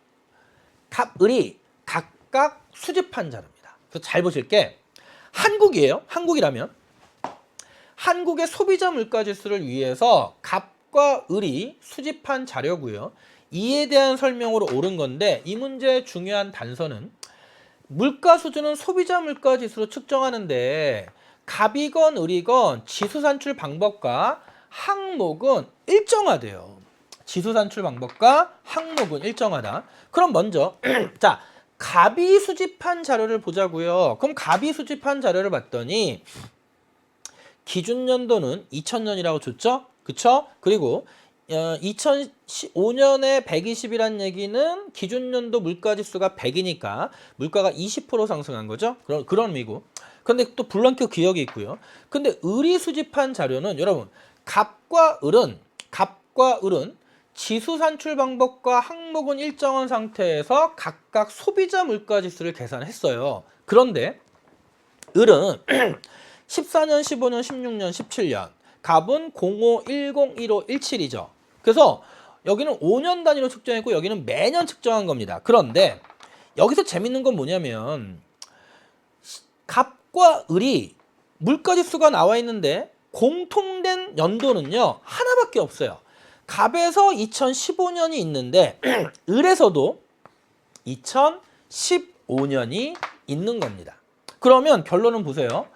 갑을이 각각 수집한 자료입니다. 그래서 잘 보실 게 한국이에요. 한국이라면 한국의 소비자 물가지수를 위해서 갑과 을이 수집한 자료고요. 이에 대한 설명으로 옳은 건데 이 문제의 중요한 단서는 물가 수준은 소비자 물가지수로 측정하는데 갑이건 을이건 지수 산출 방법과 항목은 일정하대요. 지수 산출 방법과 항목은 일정하다. 그럼 먼저 자 갑이 수집한 자료를 보자고요. 그럼 갑이 수집한 자료를 봤더니 기준 연도는 2000년이라고 줬죠? 그쵸? 그리고 2015년에 120이란 얘기는 기준 연도 물가지수가 100이니까 물가가 20% 상승한 거죠? 그런 의미고. 근데 또 블랑크 기억이 있고요. 근데 을이 수집한 자료는 여러분 갑과 을은 지수 산출 방법과 항목은 일정한 상태에서 각각 소비자 물가지수를 계산했어요. 그런데 을은 14년, 15년, 16년, 17년 갑은 05, 10, 15, 17이죠. 그래서 여기는 5년 단위로 측정했고 여기는 매년 측정한 겁니다. 그런데 여기서 재밌는 건 뭐냐면 갑과 을이 물가지수가 나와 있는데 공통된 연도는요 하나밖에 없어요. 갑에서 2015년이 있는데 을에서도 2015년이 있는 겁니다. 그러면 결론은 보세요.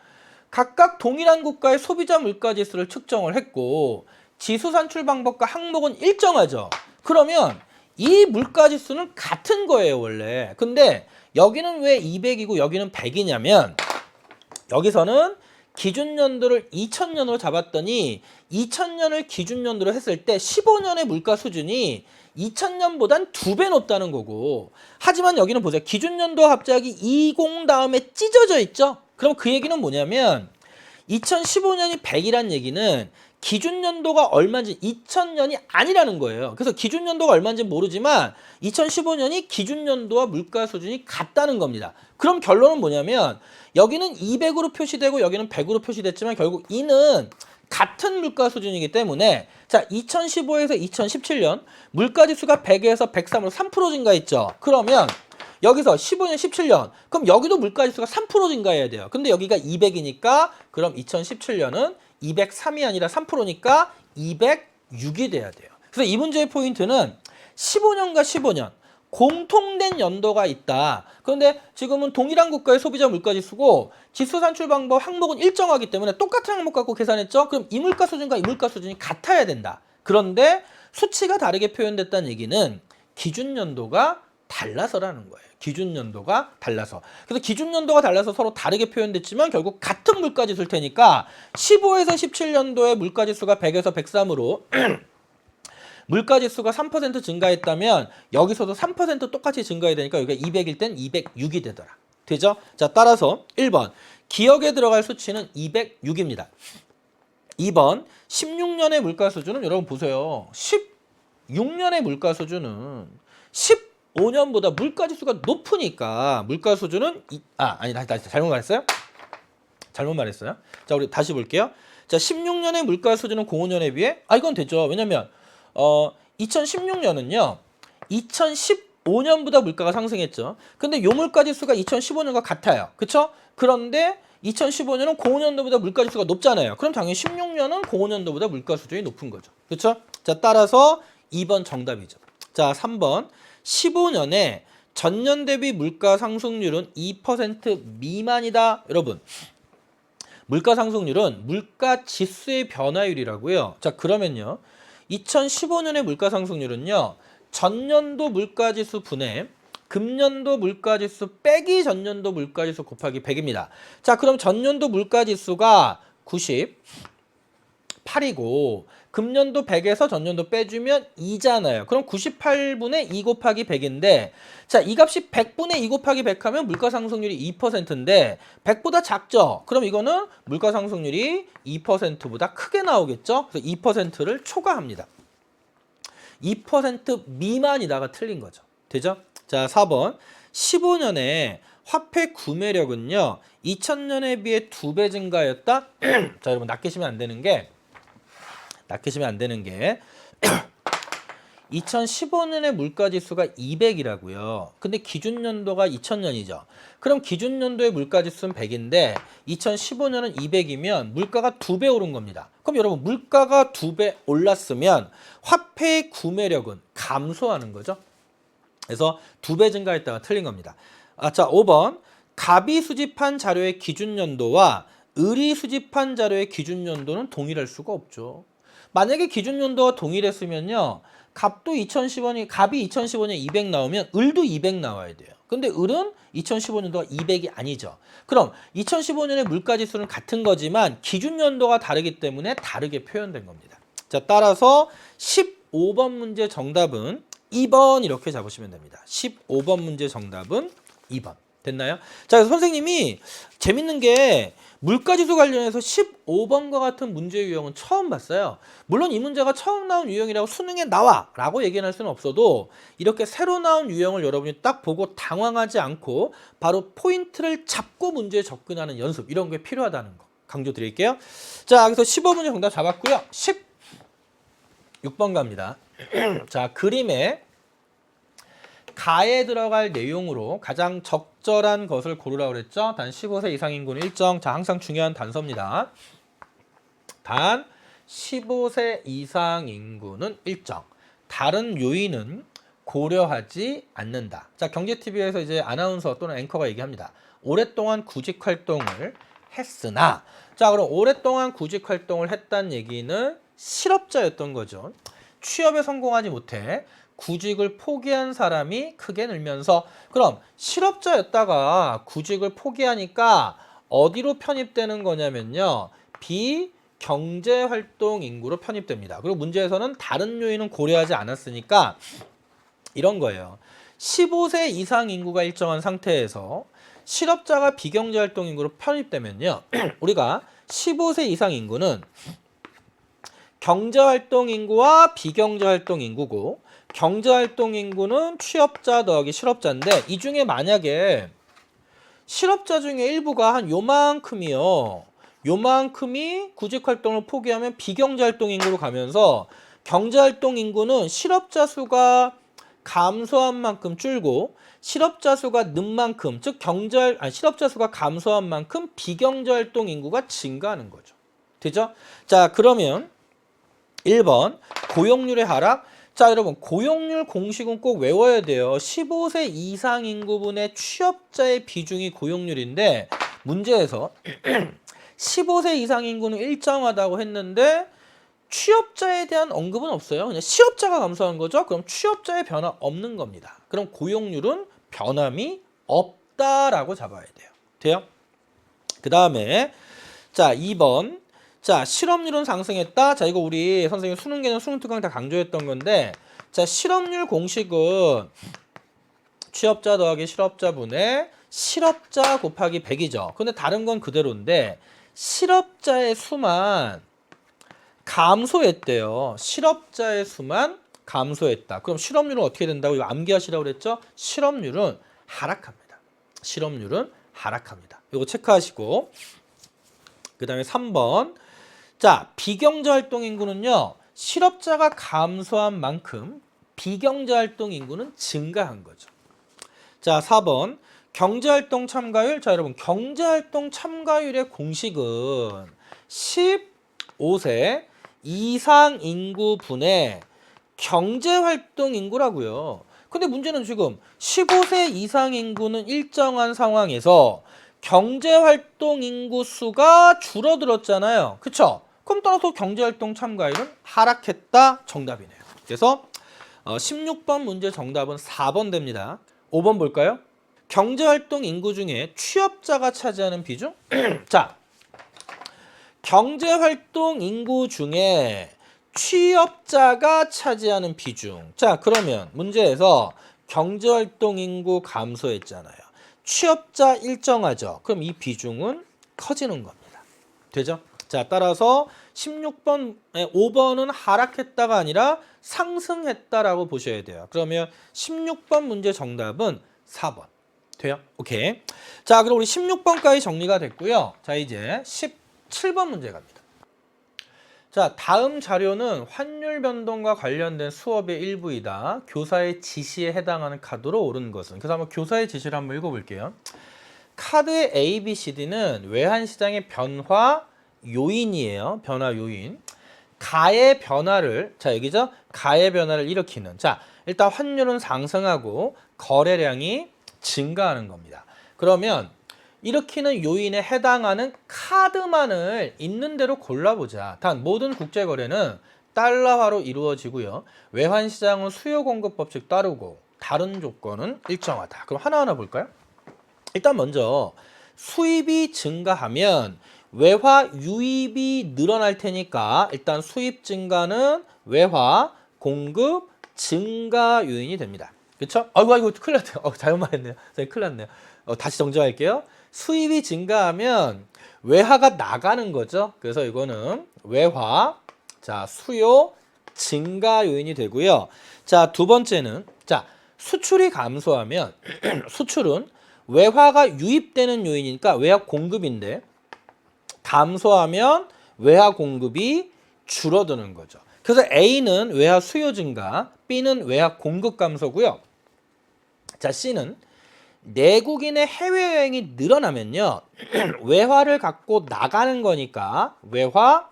각각 동일한 국가의 소비자 물가지수를 측정을 했고 지수 산출 방법과 항목은 일정하죠. 그러면 이 물가지수는 같은 거예요 원래. 근데 여기는 왜 200이고 여기는 100이냐면 여기서는 기준연도를 2000년으로 잡았더니 2000년을 기준연도로 했을 때 15년의 물가 수준이 2000년보단 2배 높다는 거고, 하지만 여기는 보세요. 기준연도가 갑자기 20 다음에 찢어져 있죠. 그럼 그 얘기는 뭐냐면 2015년이 100이란 얘기는 기준연도가 얼마인지 2000년이 아니라는 거예요. 그래서 기준연도가 얼마인지 모르지만 2015년이 기준연도와 물가 수준이 같다는 겁니다. 그럼 결론은 뭐냐면 여기는 200으로 표시되고 여기는 100으로 표시됐지만 결국 이는 같은 물가 수준이기 때문에, 자, 2015에서 2017년 물가지수가 100에서 103으로 3% 증가했죠. 그러면 여기서 15년, 17년, 그럼 여기도 물가지수가 3% 증가해야 돼요. 근데 여기가 200이니까 그럼 2017년은 203이 아니라 3%니까 206이 돼야 돼요. 그래서 이 문제의 포인트는 15년과 15년 공통된 연도가 있다. 그런데 지금은 동일한 국가의 소비자 물가지수고 지수 산출 방법 항목은 일정하기 때문에 똑같은 항목 갖고 계산했죠. 그럼 이 물가 수준과 이 물가 수준이 같아야 된다. 그런데 수치가 다르게 표현됐다는 얘기는 기준연도가 달라서라는 거예요. 기준연도가 달라서. 그래서 기준연도가 달라서 서로 다르게 표현됐지만 결국 같은 물가지수일 테니까 15에서 17년도의 물가지수가 100에서 103으로 물가지수가 3% 증가했다면 여기서도 3% 똑같이 증가해야 되니까 여기가 200일 땐 206이 되더라. 되죠? 자, 따라서 1번 기억에 들어갈 수치는 206입니다. 2번 16년의 물가 수준은 여러분 보세요. 16년의 물가 수준은 15년보다 물가지수가 높으니까 물가 수준은 다시 잘못 말했어요? 잘못 말했어요. 자, 우리 다시 볼게요. 자, 16년의 물가 수준은 05년에 비해 이건 됐죠. 왜냐면 2016년은요 2015년보다 물가가 상승했죠. 근데 요 물가지수가 2015년과 같아요. 그쵸? 그런데 2015년은 05년도보다 물가지수가 높잖아요. 그럼 당연히 16년은 05년도보다 물가 수준이 높은 거죠. 그쵸? 자, 따라서 2번 정답이죠. 자, 3번 15년에 전년 대비 물가 상승률은 2% 미만이다. 여러분, 물가 상승률은 물가 지수의 변화율이라고요. 자, 그러면요 2015년의 물가 상승률은요 전년도 물가지수 분의 금년도 물가지수 빼기 전년도 물가지수 곱하기 100입니다. 자, 그럼 전년도 물가지수가 98이고 금년도 100에서 전년도 빼주면 2잖아요. 그럼 98분의 2 곱하기 100인데, 자, 이 값이 100분의 2 곱하기 100 하면 물가 상승률이 2%인데 100보다 작죠? 그럼 이거는 물가 상승률이 2%보다 크게 나오겠죠? 그래서 2%를 초과합니다. 2% 미만이다가 틀린 거죠. 되죠? 자, 4번 15년에 화폐 구매력은요 2000년에 비해 2배 증가했다. 자, 여러분 낚이시면 안 되는 게 2015년의 물가지수가 200이라고요. 근데 기준연도가 2000년이죠. 그럼 기준연도의 물가지수는 100인데 2015년은 200이면 물가가 2배 오른 겁니다. 그럼 여러분 물가가 2배 올랐으면 화폐의 구매력은 감소하는 거죠. 그래서 2배 증가했다가 틀린 겁니다. 자, 5번 갑이 수집한 자료의 기준연도와 을이 수집한 자료의 기준연도는 동일할 수가 없죠. 만약에 기준연도가 동일했으면요 갑이 2015년에 200 나오면 을도 200 나와야 돼요. 근데 을은 2015년도가 200이 아니죠. 그럼 2015년의 물가지수는 같은 거지만 기준연도가 다르기 때문에 다르게 표현된 겁니다. 자, 따라서 15번 문제 정답은 2번 이렇게 잡으시면 됩니다. 15번 문제 정답은 2번. 됐나요? 자, 그래서 선생님이 재밌는 게 물가지수 관련해서 15번과 같은 문제 유형은 처음 봤어요. 물론 이 문제가 처음 나온 유형이라고 수능에 나와 라고 얘기할 수는 없어도 이렇게 새로 나온 유형을 여러분이 딱 보고 당황하지 않고 바로 포인트를 잡고 문제에 접근하는 연습, 이런 게 필요하다는 거 강조드릴게요. 자, 그래서 15문제 정답 잡았고요. 16번 갑니다. 자, 그림에 가에 들어갈 내용으로 가장 적절한 것을 고르라고 그랬죠. 단 15세 이상 인구는 일정. 자, 항상 중요한 단서입니다. 단 15세 이상 인구는 일정. 다른 요인은 고려하지 않는다. 자, 경제TV에서 이제 아나운서 또는 앵커가 얘기합니다. 오랫동안 구직 활동을 했으나, 자, 그럼 오랫동안 구직 활동을 했다는 얘기는 실업자였던 거죠. 취업에 성공하지 못해 구직을 포기한 사람이 크게 늘면서, 그럼 실업자였다가 구직을 포기하니까 어디로 편입되는 거냐면요. 비경제활동 인구로 편입됩니다. 그리고 문제에서는 다른 요인은 고려하지 않았으니까 이런 거예요. 15세 이상 인구가 일정한 상태에서 실업자가 비경제활동 인구로 편입되면요. 우리가 15세 이상 인구는 경제활동 인구와 비경제활동 인구고 경제활동 인구는 취업자 더하기 실업자인데 이 중에 만약에 실업자 중에 일부가 한 요만큼이요. 요만큼이 구직활동을 포기하면 비경제활동 인구로 가면서 경제활동 인구는 실업자 수가 감소한 만큼 줄고 실업자 수가 는 만큼 즉 실업자 수가 감소한 만큼 비경제활동 인구가 증가하는 거죠. 되죠? 자, 그러면 1번 고용률의 하락. 자, 여러분 고용률 공식은 꼭 외워야 돼요. 15세 이상 인구분의 취업자의 비중이 고용률인데 문제에서 15세 이상 인구는 일정하다고 했는데 취업자에 대한 언급은 없어요. 그냥 실업자가 감소한 거죠. 그럼 취업자의 변화 없는 겁니다. 그럼 고용률은 변함이 없다라고 잡아야 돼요. 돼요? 그 다음에 자 2번 자 실업률은 상승했다. 자 이거 우리 선생님 수능 개념 수능 특강 다 강조했던 건데 자 실업률 공식은 취업자 더하기 실업자분의 실업자 곱하기 100이죠. 근데 다른 건 그대로인데 실업자의 수만 감소했대요. 실업자의 수만 감소했다. 그럼 실업률은 어떻게 된다고 이거 암기하시라고 그랬죠? 실업률은 하락합니다. 실업률은 하락합니다. 이거 체크하시고 그 다음에 3번 자 비경제활동 인구는요. 실업자가 감소한 만큼 비경제활동 인구는 증가한 거죠. 자 4번 경제활동 참가율. 자 여러분 경제활동 참가율의 공식은 15세 이상 인구분의 경제활동 인구라고요. 근데 문제는 지금 15세 이상 인구는 일정한 상황에서 경제활동 인구 수가 줄어들었잖아요. 그쵸? 그럼 따라서 경제활동 참가율은 하락했다. 정답이네요. 그래서 16번 문제 정답은 4번 됩니다. 5번 볼까요? 경제활동 인구 중에 취업자가 차지하는 비중? 자, 경제활동 인구 중에 취업자가 차지하는 비중. 자, 그러면 문제에서 경제활동 인구 감소했잖아요. 취업자 일정하죠. 그럼 이 비중은 커지는 겁니다. 되죠? 자, 따라서 16번, 5번은 하락했다가 아니라 상승했다라고 보셔야 돼요. 그러면 16번 문제 정답은 4번. 돼요? 오케이. 자, 그럼 우리 16번까지 정리가 됐고요. 자, 이제 17번 문제 갑니다. 자, 다음 자료는 환율 변동과 관련된 수업의 일부이다. 교사의 지시에 해당하는 카드로 옳은 것은. 그래서 한번 교사의 지시를 한번 읽어볼게요. 카드의 A, B, C, D는 외환시장의 변화 요인이에요. 변화 요인. 가의 변화를, 자 여기죠? 가의 변화를 일으키는. 자, 일단 환율은 상승하고 거래량이 증가하는 겁니다. 그러면 일으키는 요인에 해당하는 카드만을 있는 대로 골라보자. 단 모든 국제거래는 달러화로 이루어지고요. 외환시장은 수요공급 법칙 따르고 다른 조건은 일정하다. 그럼 하나하나 볼까요? 일단 먼저 수입이 증가하면 외화 유입이 늘어날 테니까 일단 수입 증가는 외화 공급 증가 요인이 됩니다. 그렇죠? 아이고 큰일 났네요. 잘못 말했네요. 큰일 났네요. 다시 정정할게요. 수입이 증가하면 외화가 나가는 거죠. 그래서 이거는 외화, 자 수요 증가 요인이 되고요. 자, 두 번째는 자 수출이 감소하면 수출은 외화가 유입되는 요인이니까 외화 공급인데 감소하면 외화 공급이 줄어드는 거죠. 그래서 A는 외화 수요 증가, B는 외화 공급 감소고요. 자, C는 내국인의 해외여행이 늘어나면요. 외화를 갖고 나가는 거니까 외화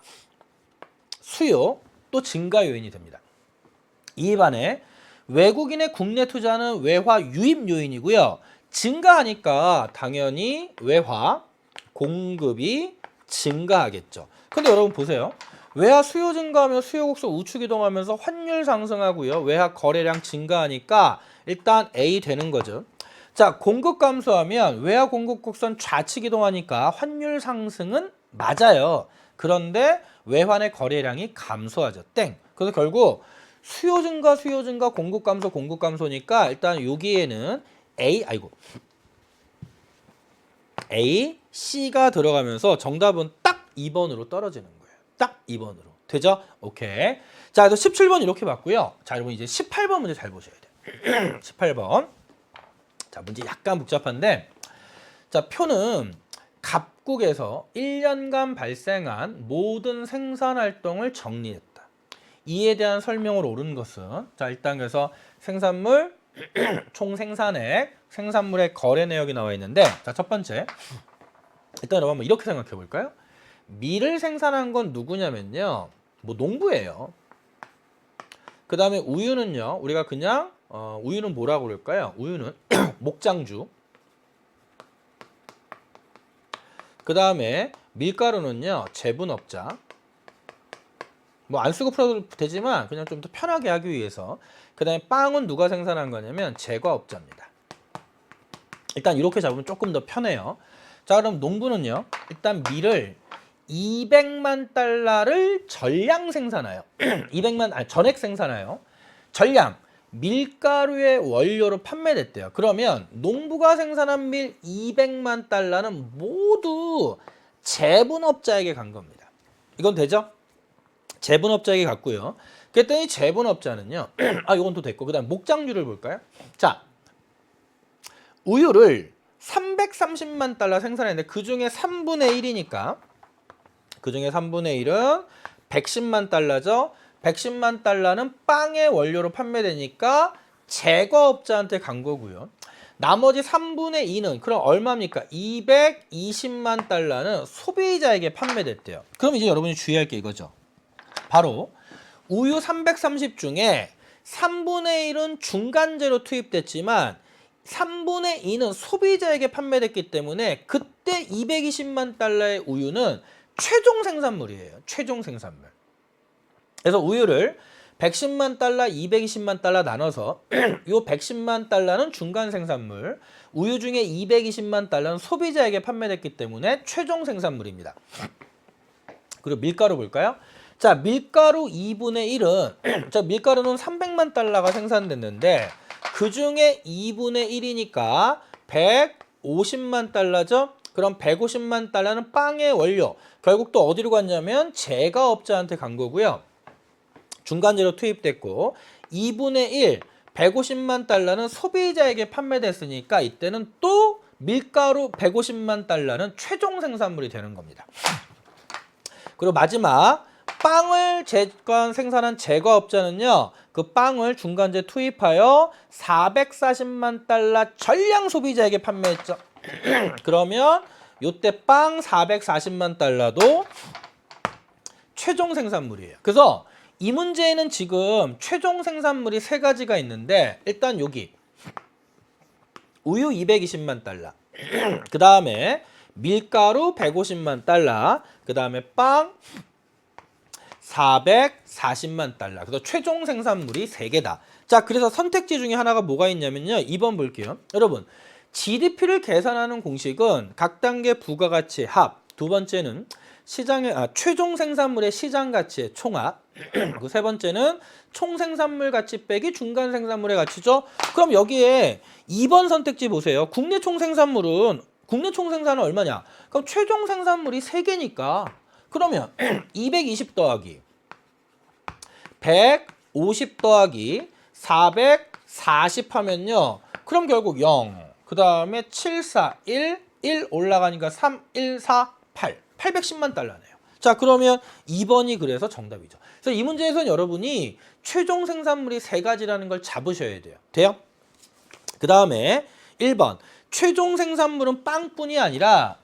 수요 또 증가 요인이 됩니다. 이에 반해 외국인의 국내 투자는 외화 유입 요인이고요. 증가하니까 당연히 외화 공급이 증가하겠죠. 근데 여러분 보세요. 외화 수요 증가하면 수요 곡선 우측 이동하면서 환율 상승하고요. 외화 거래량 증가하니까 일단 A 되는 거죠. 자, 공급 감소하면 외화 공급 곡선 좌측 이동하니까 환율 상승은 맞아요. 그런데 외환의 거래량이 감소하죠. 땡. 그래서 결국 수요 증가, 공급 감소니까 일단 여기에는 A, C가 들어가면서 정답은 딱 2번으로 떨어지는 거예요. 딱 2번으로. 되죠? 오케이. 자, 그래서 17번 이렇게 봤고요. 자, 여러분 이제 18번 문제 잘 보셔야 돼요. 18번. 자, 문제 약간 복잡한데, 자, 표는 갑국에서 1년간 발생한 모든 생산 활동을 정리했다. 이에 대한 설명을 옳은 것은, 자, 일단 그래서 생산물, 총 생산액, 생산물의 거래 내역이 나와 있는데, 자, 첫 번째. 일단 여러분 한번 이렇게 생각해 볼까요? 밀을 생산한 건 누구냐면요. 뭐 농부예요. 그 다음에 우유는요. 우리가 그냥 우유는 뭐라고 그럴까요? 우유는 목장주. 그 다음에 밀가루는요. 제분업자. 뭐 안 쓰고 풀어도 되지만 그냥 좀 더 편하게 하기 위해서. 그 다음에 빵은 누가 생산한 거냐면 제과업자입니다. 일단 이렇게 잡으면 조금 더 편해요. 자, 그럼 농부는요. 일단 밀을 200만 달러를 전량 생산해요. 전액 생산해요. 전량. 밀가루의 원료로 판매됐대요. 그러면 농부가 생산한 밀 200만 달러는 모두 제분업자에게 간 겁니다. 이건 되죠? 제분업자에게 갔고요. 그랬더니 제분업자는요. 이건 또 됐고. 그 다음 목장주를 볼까요? 자, 우유를 330만 달러 생산했는데 그중에 3분의 1이니까 그중에 3분의 1은 110만 달러죠. 110만 달러는 빵의 원료로 판매되니까 제과업자한테 간 거고요. 나머지 3분의 2는 그럼 얼마입니까? 220만 달러는 소비자에게 판매됐대요. 그럼 이제 여러분이 주의할 게 이거죠. 바로 우유 330 중에 3분의 1은 중간재로 투입됐지만 3분의 2는 소비자에게 판매됐기 때문에 그때 220만 달러의 우유는 최종 생산물이에요. 최종 생산물. 그래서 우유를 110만 달러, 220만 달러 나눠서 이 110만 달러는 중간 생산물, 우유 중에 220만 달러는 소비자에게 판매됐기 때문에 최종 생산물입니다. 그리고 밀가루 볼까요? 자, 밀가루 2분의 1은 자, 밀가루는 300만 달러가 생산됐는데 그 중에 2분의 1이니까 150만 달러죠. 그럼 150만 달러는 빵의 원료. 결국 또 어디로 갔냐면 제과업자한테 간 거고요. 중간재로 투입됐고 2분의 1, 150만 달러는 소비자에게 판매됐으니까 이때는 또 밀가루 150만 달러는 최종 생산물이 되는 겁니다. 그리고 마지막 빵을 생산한 제과업자는요. 그 빵을 중간재 투입하여 440만 달러 전량 소비자에게 판매했죠. 그러면 요때 빵 440만 달러도 최종 생산물이에요. 그래서 이 문제에는 지금 최종 생산물이 세 가지가 있는데 일단 여기 우유 220만 달러 그 다음에 밀가루 150만 달러 그 다음에 빵 440만 달러. 그래서 최종 생산물이 3개다. 자, 그래서 선택지 중에 하나가 뭐가 있냐면요. 2번 볼게요. 여러분, GDP를 계산하는 공식은 각 단계 부가가치 합. 두 번째는 최종 생산물의 시장 가치의 총합. 그 세 번째는 총 생산물 가치 빼기 중간 생산물의 가치죠. 그럼 여기에 2번 선택지 보세요. 국내 총 생산은 얼마냐? 그럼 최종 생산물이 3개니까 그러면 220 더하기 150 더하기 440 하면요. 그럼 결국 0. 그 다음에 7, 4, 1 올라가니까 3, 1, 4, 8. 810만 달러네요. 자, 그러면 2번이 그래서 정답이죠. 그래서 이 문제에서는 여러분이 최종 생산물이 3가지라는 걸 잡으셔야 돼요. 돼요? 그 다음에 1번. 최종 생산물은 빵뿐이 아니라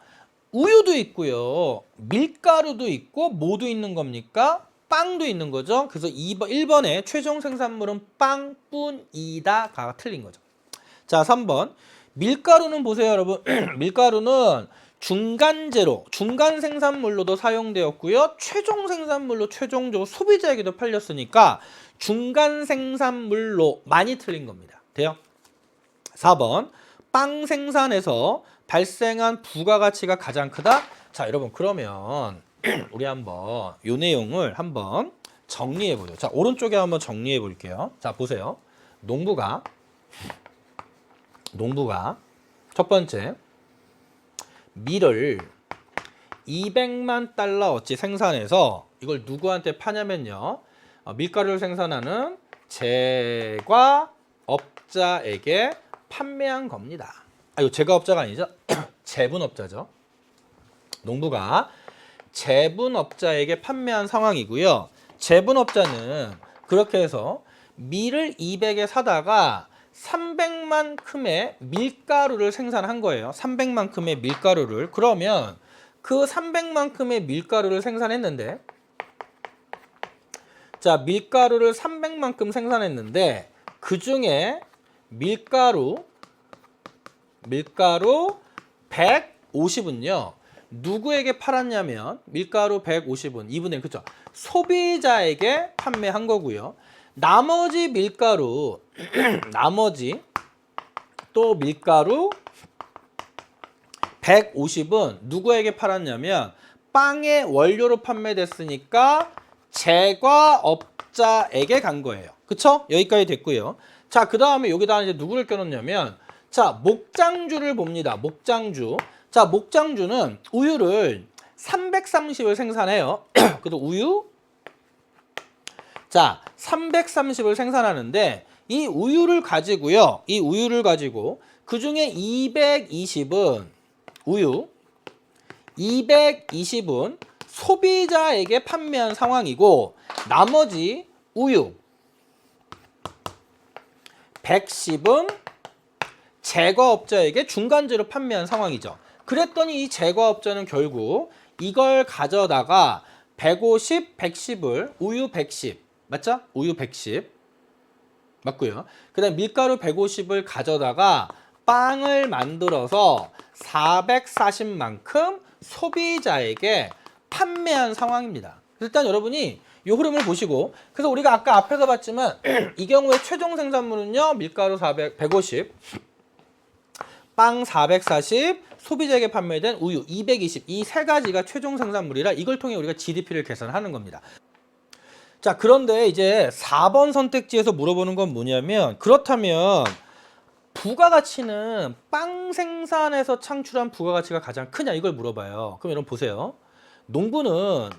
우유도 있고요. 밀가루도 있고 뭐도 있는 겁니까? 빵도 있는 거죠. 그래서 1번에 최종 생산물은 빵뿐이다가 틀린 거죠. 자, 3번. 밀가루는 보세요, 여러분. 밀가루는 중간재로, 중간 생산물로도 사용되었고요. 최종 생산물로 최종적으로 소비자에게도 팔렸으니까 중간 생산물로 많이 틀린 겁니다. 돼요? 4번. 빵 생산에서 발생한 부가가치가 가장 크다? 자, 여러분 그러면 우리 한번 이 내용을 한번 정리해 보죠. 자, 오른쪽에 한번 정리해 볼게요. 자, 보세요. 농부가 첫 번째 밀을 200만 달러어치 생산해서 이걸 누구한테 파냐면요. 밀가루를 생산하는 제과업자에게 판매한 겁니다. 이거 제과업자가 아니죠? 제분업자죠. 농부가 제분업자에게 판매한 상황이고요. 제분업자는 그렇게 해서 밀을 200에 사다가 300만큼의 밀가루를 생산한 거예요. 300만큼의 밀가루를. 그러면 그 300만큼의 밀가루를 생산했는데, 자, 밀가루를 300만큼 생산했는데 그 중에 밀가루 150은요. 누구에게 팔았냐면 밀가루 150은 2분의 1, 그렇죠? 소비자에게 판매한 거고요. 나머지 밀가루 또 밀가루 150은 누구에게 팔았냐면 빵의 원료로 판매됐으니까 제과업자에게 간 거예요. 그쵸? 여기까지 됐고요. 자, 그 다음에 여기다 이제 누구를 껴놓냐면, 자, 목장주를 봅니다. 목장주. 자, 목장주는 우유를 330을 생산해요. 그래도 우유, 자, 330을 생산하는 이 우유를 가지고요. 이 우유를 가지고 그 중에 220은 우유, 220은 소비자에게 판매한 상황이고, 나머지 우유 110은 제과업자에게 중간재로 판매한 상황이죠. 그랬더니 이 제과업자는 결국 이걸 가져다가 150, 110을 우유 110 맞죠? 우유 110 맞고요. 그 다음 밀가루 150을 가져다가 빵을 만들어서 440만큼 소비자에게 판매한 상황입니다. 일단 여러분이 이 흐름을 보시고, 그래서 우리가 아까 앞에서 봤지만 이 경우에 최종 생산물은요, 밀가루 150, 빵 440, 소비자에게 판매된 우유 220, 이 세 가지가 최종 생산물이라 이걸 통해 우리가 GDP를 계산하는 겁니다. 자, 그런데 이제 4번 선택지에서 물어보는 건 뭐냐면, 그렇다면 부가가치는 빵 생산에서 창출한 부가가치가 가장 크냐, 이걸 물어봐요. 그럼 여러분 보세요. 농부는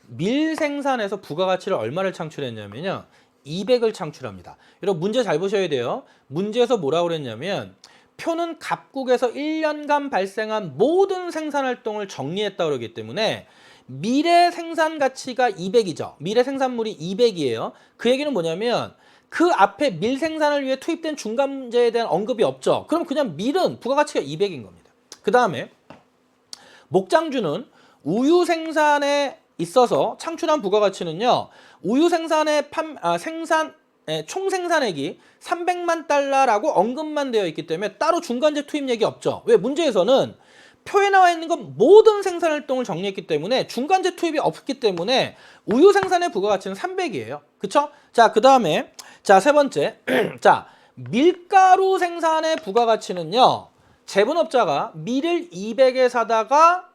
밀 생산에서 부가가치를 얼마를 창출했냐면요, 200을 창출합니다. 여러분 문제 잘 보셔야 돼요. 문제에서 뭐라고 그랬냐면, 표는 갑국에서 1년간 발생한 모든 생산활동을 정리했다고 그러기 때문에 밀의 생산 가치가 200이죠. 밀의 생산물이 200이에요. 그 얘기는 뭐냐면 그 앞에 밀 생산을 위해 투입된 중간재에 대한 언급이 없죠. 그럼 그냥 밀은 부가가치가 200인 겁니다. 그 다음에 목장주는 우유 생산에 있어서 창출한 부가가치는요, 우유 생산의 총 생산액이 300만 달러라고 언급만 되어 있기 때문에 따로 중간재 투입 얘기 없죠. 왜? 문제에서는 표에 나와 있는 건 모든 생산활동을 정리했기 때문에 중간재 투입이 없기 때문에 우유 생산의 부가가치는 300이에요. 그쵸? 자, 그 다음에 자, 세 번째 자, 밀가루 생산의 부가가치는요, 제분업자가 밀을 200에 사다가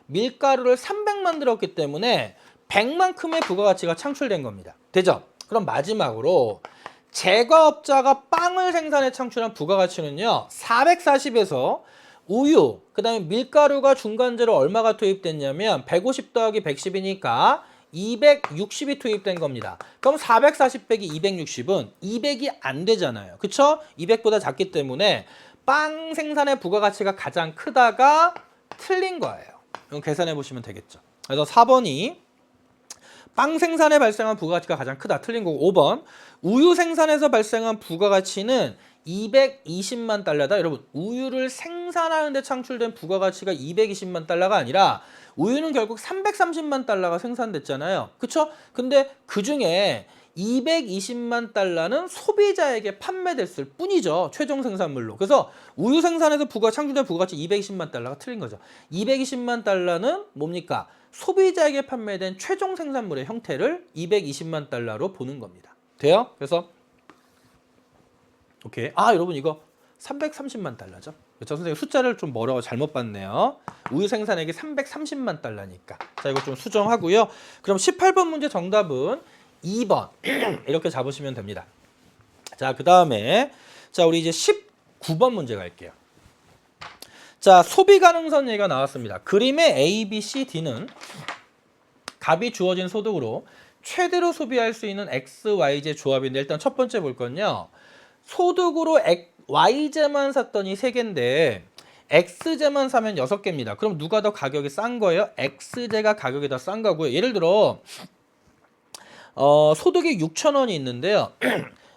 밀가루를 300 만들었기 때문에 100만큼의 부가가치가 창출된 겁니다. 되죠? 그럼 마지막으로 제과업자가 빵을 생산해 창출한 부가가치는요, 440에서 우유, 그 다음에 밀가루가 중간재로 얼마가 투입됐냐면 150 더하기 110이니까 260이 투입된 겁니다. 그럼 440 빼기 260은 200이 안 되잖아요. 그쵸? 200보다 작기 때문에 빵 생산의 부가가치가 가장 크다가 틀린 거예요. 이건 계산해 보시면 되겠죠. 그래서 4번이 빵 생산에 발생한 부가가치가 가장 크다, 틀린 거고, 5번 우유 생산에서 발생한 부가가치는 220만 달러다. 여러분, 우유를 생산하는데 창출된 부가가치가 220만 달러가 아니라 우유는 결국 330만 달러가 생산됐잖아요. 그쵸? 근데 그 중에 220만 달러는 소비자에게 판매됐을 뿐이죠. 최종 생산물로. 그래서 우유 생산에서 창출된 부가가치 220만 달러가 틀린 거죠. 220만 달러는 뭡니까? 소비자에게 판매된 최종 생산물의 형태를 220만 달러로 보는 겁니다. 돼요? 그래서 오케이. 여러분 이거 330만 달러죠. 그렇죠? 선생님 숫자를 좀 뭐라고 잘못 봤네요. 우유 생산액이 330만 달러니까. 자, 이거 좀 수정하고요. 그럼 18번 문제 정답은 2번. 이렇게 잡으시면 됩니다. 자, 그다음에 자, 우리 이제 19번 문제 갈게요. 자, 소비 가능성 얘기가 나왔습니다. 그림의 A, B, C, D는 값이 주어진 소득으로 최대로 소비할 수 있는 X, YZ 조합인데 일단 첫 번째 볼 건요. 소득으로 YZ만 샀더니 3개인데 XZ만 사면 6개입니다. 그럼 누가 더 가격이 싼 거예요? XZ가 가격이 더 싼 거고요. 예를 들어 소득이 6,000원이 있는데요.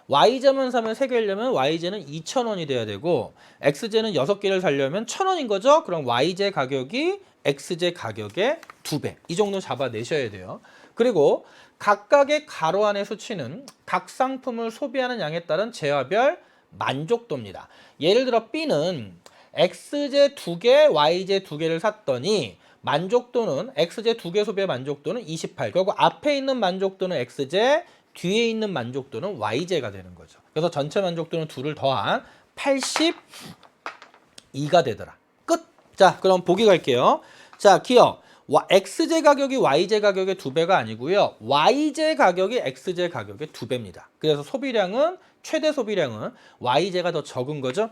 YZ만 사면 3개려면 YZ는 2,000원이 돼야 되고 XZ는 6개를 사려면 1,000원인 거죠. 그럼 YZ 가격이 XZ 가격의 2배. 이 정도 잡아내셔야 돼요. 그리고 각각의 가로 안의 수치는 각 상품을 소비하는 양에 따른 재화별 만족도입니다. 예를 들어 B는 XZ 2개, YZ 2개를 샀더니 만족도는 XZ 2개 소비의 만족도는 28. 결국 앞에 있는 만족도는 XZ, 뒤에 있는 만족도는 YZ가 되는 거죠. 그래서 전체 만족도는 2를 더한 82가 되더라. 끝. 자, 그럼 보기 갈게요. 자, 기억. XZ 가격이 YZ 가격의 2배가 아니고요. YZ 가격이 XZ 가격의 2배입니다. 그래서 소비량은 최대 소비량은 YZ가 더 적은 거죠.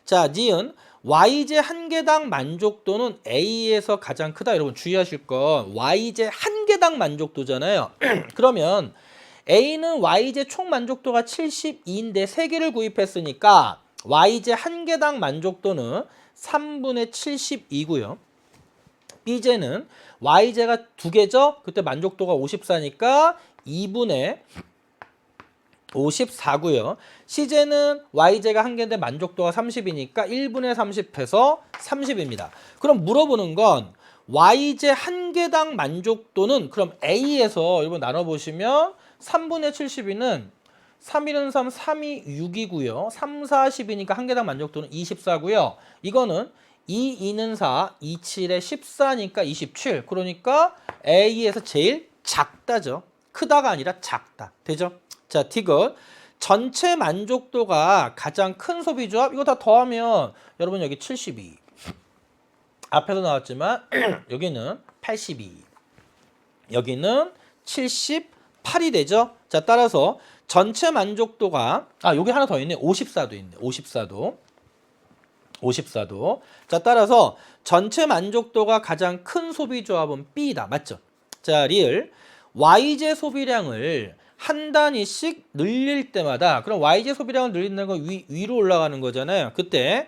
자, 니은 YZ 한 개당 만족도는 A에서 가장 크다. 여러분 주의하실 건 YZ 한 개당 만족도잖아요. 그러면 A는 YZ 총 만족도가 72인데 3개를 구입했으니까 YZ 한 개당 만족도는 3분의 72고요. B제는 YZ가 2개죠? 그때 만족도가 54니까 2분의 54고요. C제는 YZ가 한 개인데 만족도가 30이니까 1분의 30해서 30입니다. 그럼 물어보는 건 YZ 한 개당 만족도는 그럼 A에서 여러분 나눠보시면 3분의 72는 3, 1은 3, 3이 6이고요. 3, 4, 10이니까 한 개당 만족도는 24고요. 이거는 2, 2는 4, 2, 7에 14니까 27. 그러니까 A에서 제일 작다죠. 크다가 아니라 작다. 되죠? 자, 디귿. 전체 만족도가 가장 큰 소비조합. 이거 다 더하면 여러분 여기 72. 앞에도 나왔지만 여기는 82. 여기는 78이 되죠. 자, 따라서 전체 만족도가 여기 하나 더 있네. 54도 있네. 54도. 자, 따라서 전체 만족도가 가장 큰 소비조합은 B다. 맞죠? 자, 리을. YZ 소비량을 한 단위씩 늘릴 때마다 그럼 YZ 소비량을 늘린다는 건 위로 올라가는 거잖아요. 그때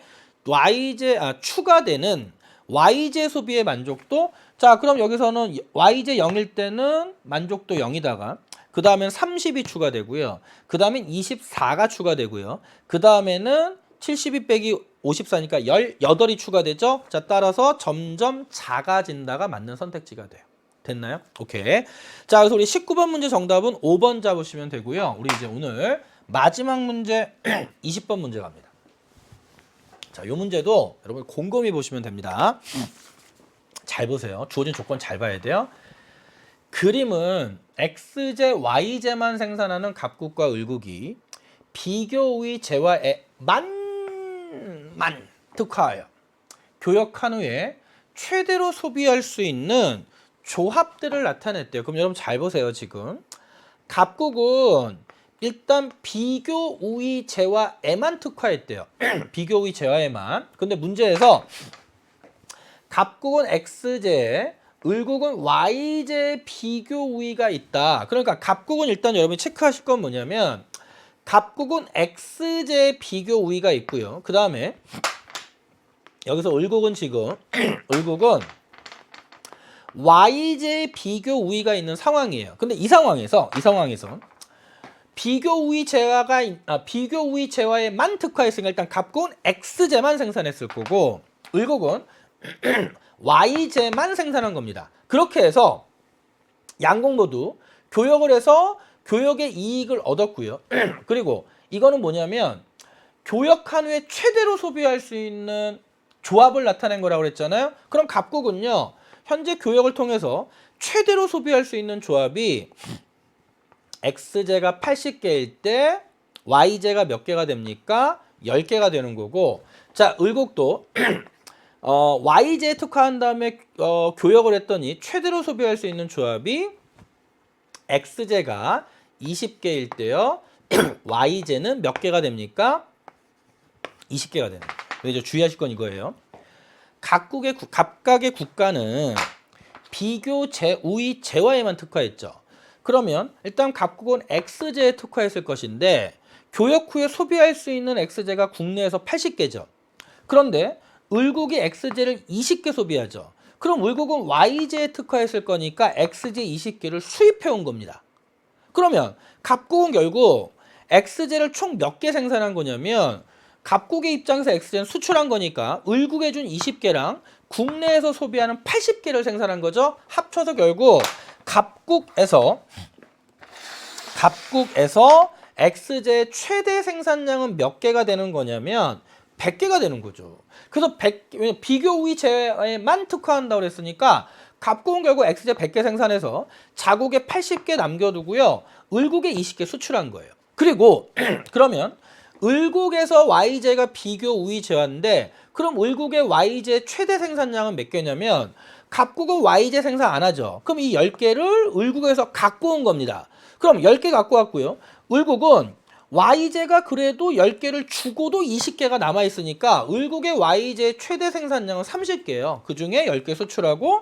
추가되는 YZ 소비의 만족도. 자, 그럼 여기서는 YZ 0일 때는 만족도 0이다가 그 다음엔 30이 추가되고요. 그 다음엔 24가 추가되고요. 그 다음에는 72 빼기 54니까 18이 추가되죠. 자, 따라서 점점 작아진다가 맞는 선택지가 돼요. 됐나요? 오케이. 자, 그래서 우리 19번 문제 정답은 5번 잡으시면 되고요. 우리 이제 오늘 마지막 문제 20번 문제 갑니다. 자, 이 문제도 여러분 곰곰이 보시면 됩니다. 잘 보세요. 주어진 조건 잘 봐야 돼요. 그림은 XZ, YZ만 생산하는 갑국과 을국이 비교의 재화에만 특화하여 교역한 후에 최대로 소비할 수 있는 조합들을 나타냈대요. 그럼 여러분 잘 보세요. 지금 갑국은 일단 비교 우위 재화에만 특화했대요. 비교 우위 재화에만. 근데 문제에서 갑국은 X제, 을국은 Y제 비교 우위가 있다. 그러니까 갑국은 일단 여러분이 체크하실 건 뭐냐면 갑국은 X제 비교 우위가 있고요. 그 다음에 여기서 을국은 지금 을국은 YJ 비교 우위가 있는 상황이에요. 근데 이 상황에서 비교 우위 재화에만 특화했으니까 일단 갑국은 X제만 생산했을 거고 을국은 Y제만 생산한 겁니다. 그렇게 해서 양국 모두 교역을 해서 교역의 이익을 얻었고요. 그리고 이거는 뭐냐면 교역한 후에 최대로 소비할 수 있는 조합을 나타낸 거라고 그랬잖아요. 그럼 갑국은요. 현재 교역을 통해서 최대로 소비할 수 있는 조합이 X제가 80개일 때 Y제가 몇 개가 됩니까? 10개가 되는 거고 자 을곡도 YJ에 특화한 다음에 교역을 했더니 최대로 소비할 수 있는 조합이 XJ가 20개일 때요. YJ는 몇 개가 됩니까? 20개가 되는 거예요. 왜죠? 주의하실 건 이거예요. 각각의 국가는 비교 우위 제화에만 특화했죠. 그러면 일단 각국은 XJ에 특화했을 것인데 교역 후에 소비할 수 있는 XJ가 국내에서 80개죠. 그런데 을국이 XJ를 20개 소비하죠. 그럼 을국은 YJ에 특화했을 거니까 XJ 20개를 수입해 온 겁니다. 그러면 갑국은 결국 XJ를 총 몇 개 생산한 거냐면 갑국의 입장에서 XJ는 수출한 거니까 을국에 준 20개랑 국내에서 소비하는 80개를 생산한 거죠. 합쳐서 결국 갑국에서 XJ의 최대 생산량은 몇 개가 되는 거냐면 100개가 되는 거죠. 그래서 비교 우위 제에만 특화한다고 그랬으니까 갑국은 결국 XJ 100개 생산해서 자국에 80개 남겨두고요. 을국에 20개 수출한 거예요. 그리고 그러면 을국에서 YJ가 비교 우위 제화인데 그럼 을국의 YJ 최대 생산량은 몇 개냐면 갑국은 YJ 생산 안 하죠. 그럼 이 10개를 을국에서 갖고 온 겁니다. 그럼 10개 갖고 왔고요. 을국은 YJ가 그래도 10개를 주고도 20개가 남아있으니까 을국의 YJ 최대 생산량은 30개예요. 그중에 10개 수출하고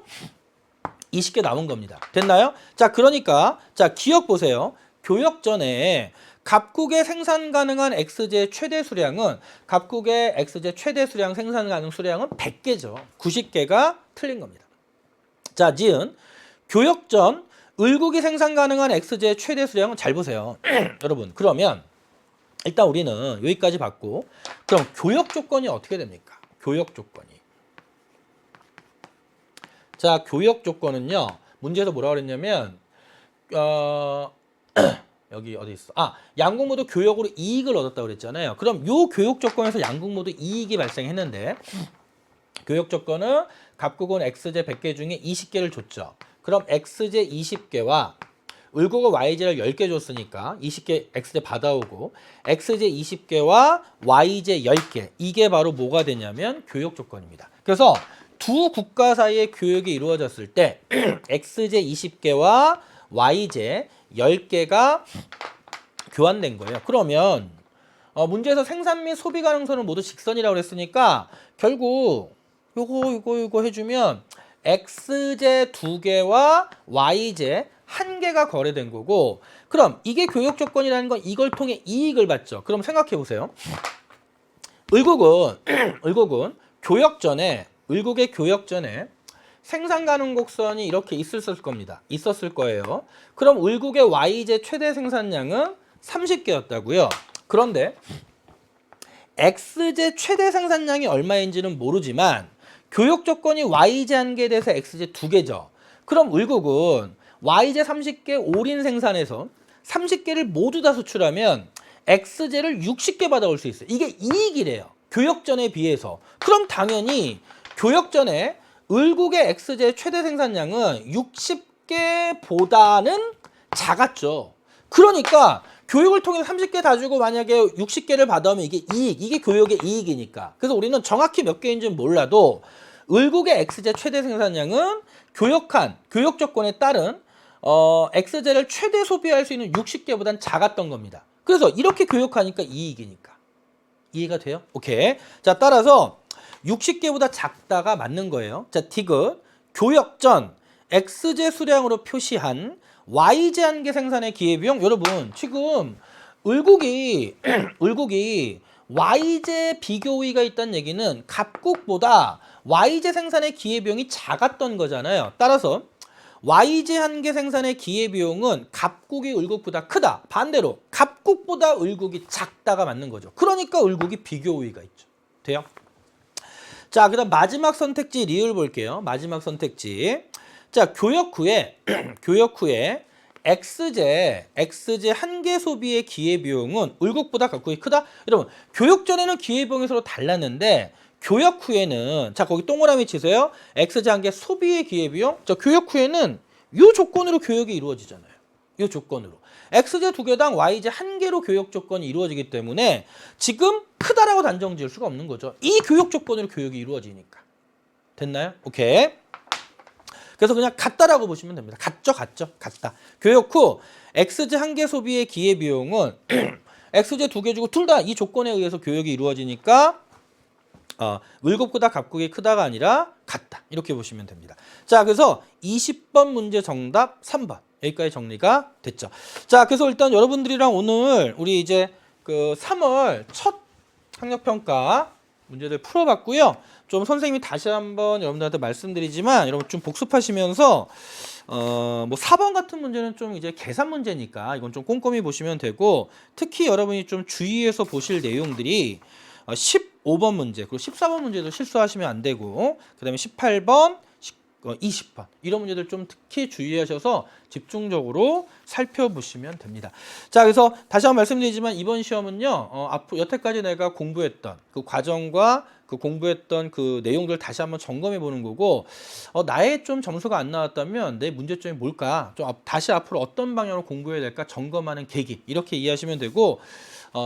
20개 남은 겁니다. 됐나요? 자, 그러니까 자 기억 보세요. 교역 전에 갑국의 생산 가능한 XJ 최대 수량은 갑국의 XJ 최대 수량 생산 가능 수량은 100개죠. 90개가 틀린 겁니다. 자, 지은 교역 전 을국이 생산 가능한 XJ 최대 수량은 잘 보세요. 여러분, 그러면 일단 우리는 여기까지 봤고 그럼 교역 조건이 어떻게 됩니까? 교역 조건이. 자, 교역 조건은요. 문제에서 뭐라고 그랬냐면 여기 어디 있어? 양국 모두 교역으로 이익을 얻었다고 그랬잖아요. 그럼 요 교역 조건에서 양국 모두 이익이 발생했는데 교역 조건은 갑국은 XJ 100개 중에 20개를 줬죠. 그럼 XJ 20개와 을국은 YJ를 10개 줬으니까 20개 XJ 받아오고 XJ 20개와 YJ 10개 이게 바로 뭐가 되냐면 교역 조건입니다. 그래서 두 국가 사이의 교역이 이루어졌을 때 XJ 20개와 YJ 10개가 교환된 거예요. 그러면 문제에서 생산 및 소비 가능선은 모두 직선이라고 그랬으니까 결국 요거 해주면 XJ 2개와 YJ 1개가 거래된 거고 그럼 이게 교역 조건이라는 건 이걸 통해 이익을 받죠. 그럼 생각해 보세요. 을국은 교역 전에 을국의 교역 전에 생산 가능 곡선이 이렇게 있었을 겁니다. 있었을 거예요. 그럼 을국의 YJ 최대 생산량은 30개였다고요. 그런데 XJ 최대 생산량이 얼마인지는 모르지만 교역 조건이 YJ 1개에 대해서 XJ 2개죠. 그럼 을국은 YJ 30개 올인 생산해서 30개를 모두 다 수출하면 XJ를 60개 받아올 수 있어요. 이게 이익이래요. 교역전에 비해서. 그럼 당연히 교역전에 을국의 XJ 최대 생산량은 60개보다는 작았죠. 그러니까 교육을 통해 30개 다 주고 만약에 60개를 받아오면 이게 이익, 이게 교역의 이익이니까. 그래서 우리는 정확히 몇 개인지는 몰라도 을국의 XJ 최대 생산량은 교역 조건에 따른 XJ를 최대 소비할 수 있는 60개보단 작았던 겁니다. 그래서 이렇게 교역하니까 이익이니까. 이해가 돼요? 오케이. 자, 따라서 60개보다 작다가 맞는 거예요. 자, 디귿 교역 전 XJ 수량으로 표시한 YJ 1개 생산의 기회비용. 여러분 지금 을국이 YJ 비교우위가 있다는 얘기는 갑국보다 YJ 생산의 기회비용이 작았던 거잖아요. 따라서 YJ 1개 생산의 기회비용은 갑국이 을국보다 크다. 반대로 갑국보다 을국이 작다가 맞는 거죠. 그러니까 을국이 비교우위가 있죠. 돼요? 자, 그다음 마지막 선택지 리을 볼게요. 마지막 선택지. 자, 교역 후에 XJ 1개 소비의 기회비용은 을국보다 갑국이 크다? 여러분, 교역 전에는 기회비용이 서로 달랐는데 교역 후에는 자, 거기 동그라미 치세요. XJ 1개 소비의 기회비용. 자, 교역 후에는 이 조건으로 교역이 이루어지잖아요. 이 조건으로. x제 2개당 y제 1개로 교역 조건이 이루어지기 때문에 지금 크다라고 단정 지을 수가 없는 거죠. 이 교역 조건으로 교역이 이루어지니까. 됐나요? 오케이. 그래서 그냥 같다라고 보시면 됩니다. 같죠? 같다. 교역 후 x제 1개 소비의 기회비용은 x제 2개 주고 둘 다 이 조건에 의해서 교역이 이루어지니까 을곱보다 갑극이 크다가 아니라 같다. 이렇게 보시면 됩니다. 자, 그래서 20번 문제 정답 3번. 여기까지 정리가 됐죠. 자, 그래서 일단 여러분들이랑 오늘 우리 이제 그 3월 첫 학력평가 문제들 풀어봤고요. 좀 선생님이 다시 한번 여러분들한테 말씀드리지만 여러분 좀 복습하시면서 뭐 4번 같은 문제는 좀 이제 계산 문제니까 이건 좀 꼼꼼히 보시면 되고, 특히 여러분이 좀 주의해서 보실 내용들이 15번 문제 그리고 14번 문제도 실수하시면 안 되고, 그다음에 18번 20번 이런 문제들 좀 특히 주의하셔서 집중적으로 살펴보시면 됩니다. 자, 그래서 다시 한번 말씀드리지만 이번 시험은요, 앞으로 여태까지 내가 공부했던 그 과정과 그 공부했던 그 내용들 다시 한번 점검해 보는 거고, 나의 좀 점수가 안 나왔다면 내 문제점이 뭘까, 좀 다시 앞으로 어떤 방향으로 공부해야 될까 점검하는 계기, 이렇게 이해하시면 되고,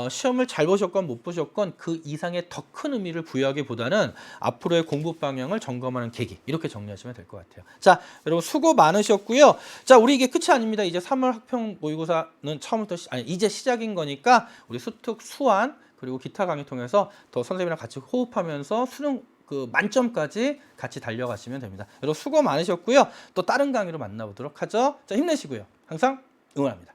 시험을 잘 보셨건 못 보셨건 그 이상의 더 큰 의미를 부여하기보다는 앞으로의 공부 방향을 점검하는 계기, 이렇게 정리하시면 될 것 같아요. 자, 여러분 수고 많으셨고요. 자, 우리 이게 끝이 아닙니다. 이제 3월 학평 모의고사는 처음부터 이제 시작인 거니까 우리 수특, 수완 그리고 기타 강의 통해서 더 선생님이랑 같이 호흡하면서 수능 그 만점까지 같이 달려가시면 됩니다. 여러분 수고 많으셨고요. 또 다른 강의로 만나보도록 하죠. 자, 힘내시고요. 항상 응원합니다.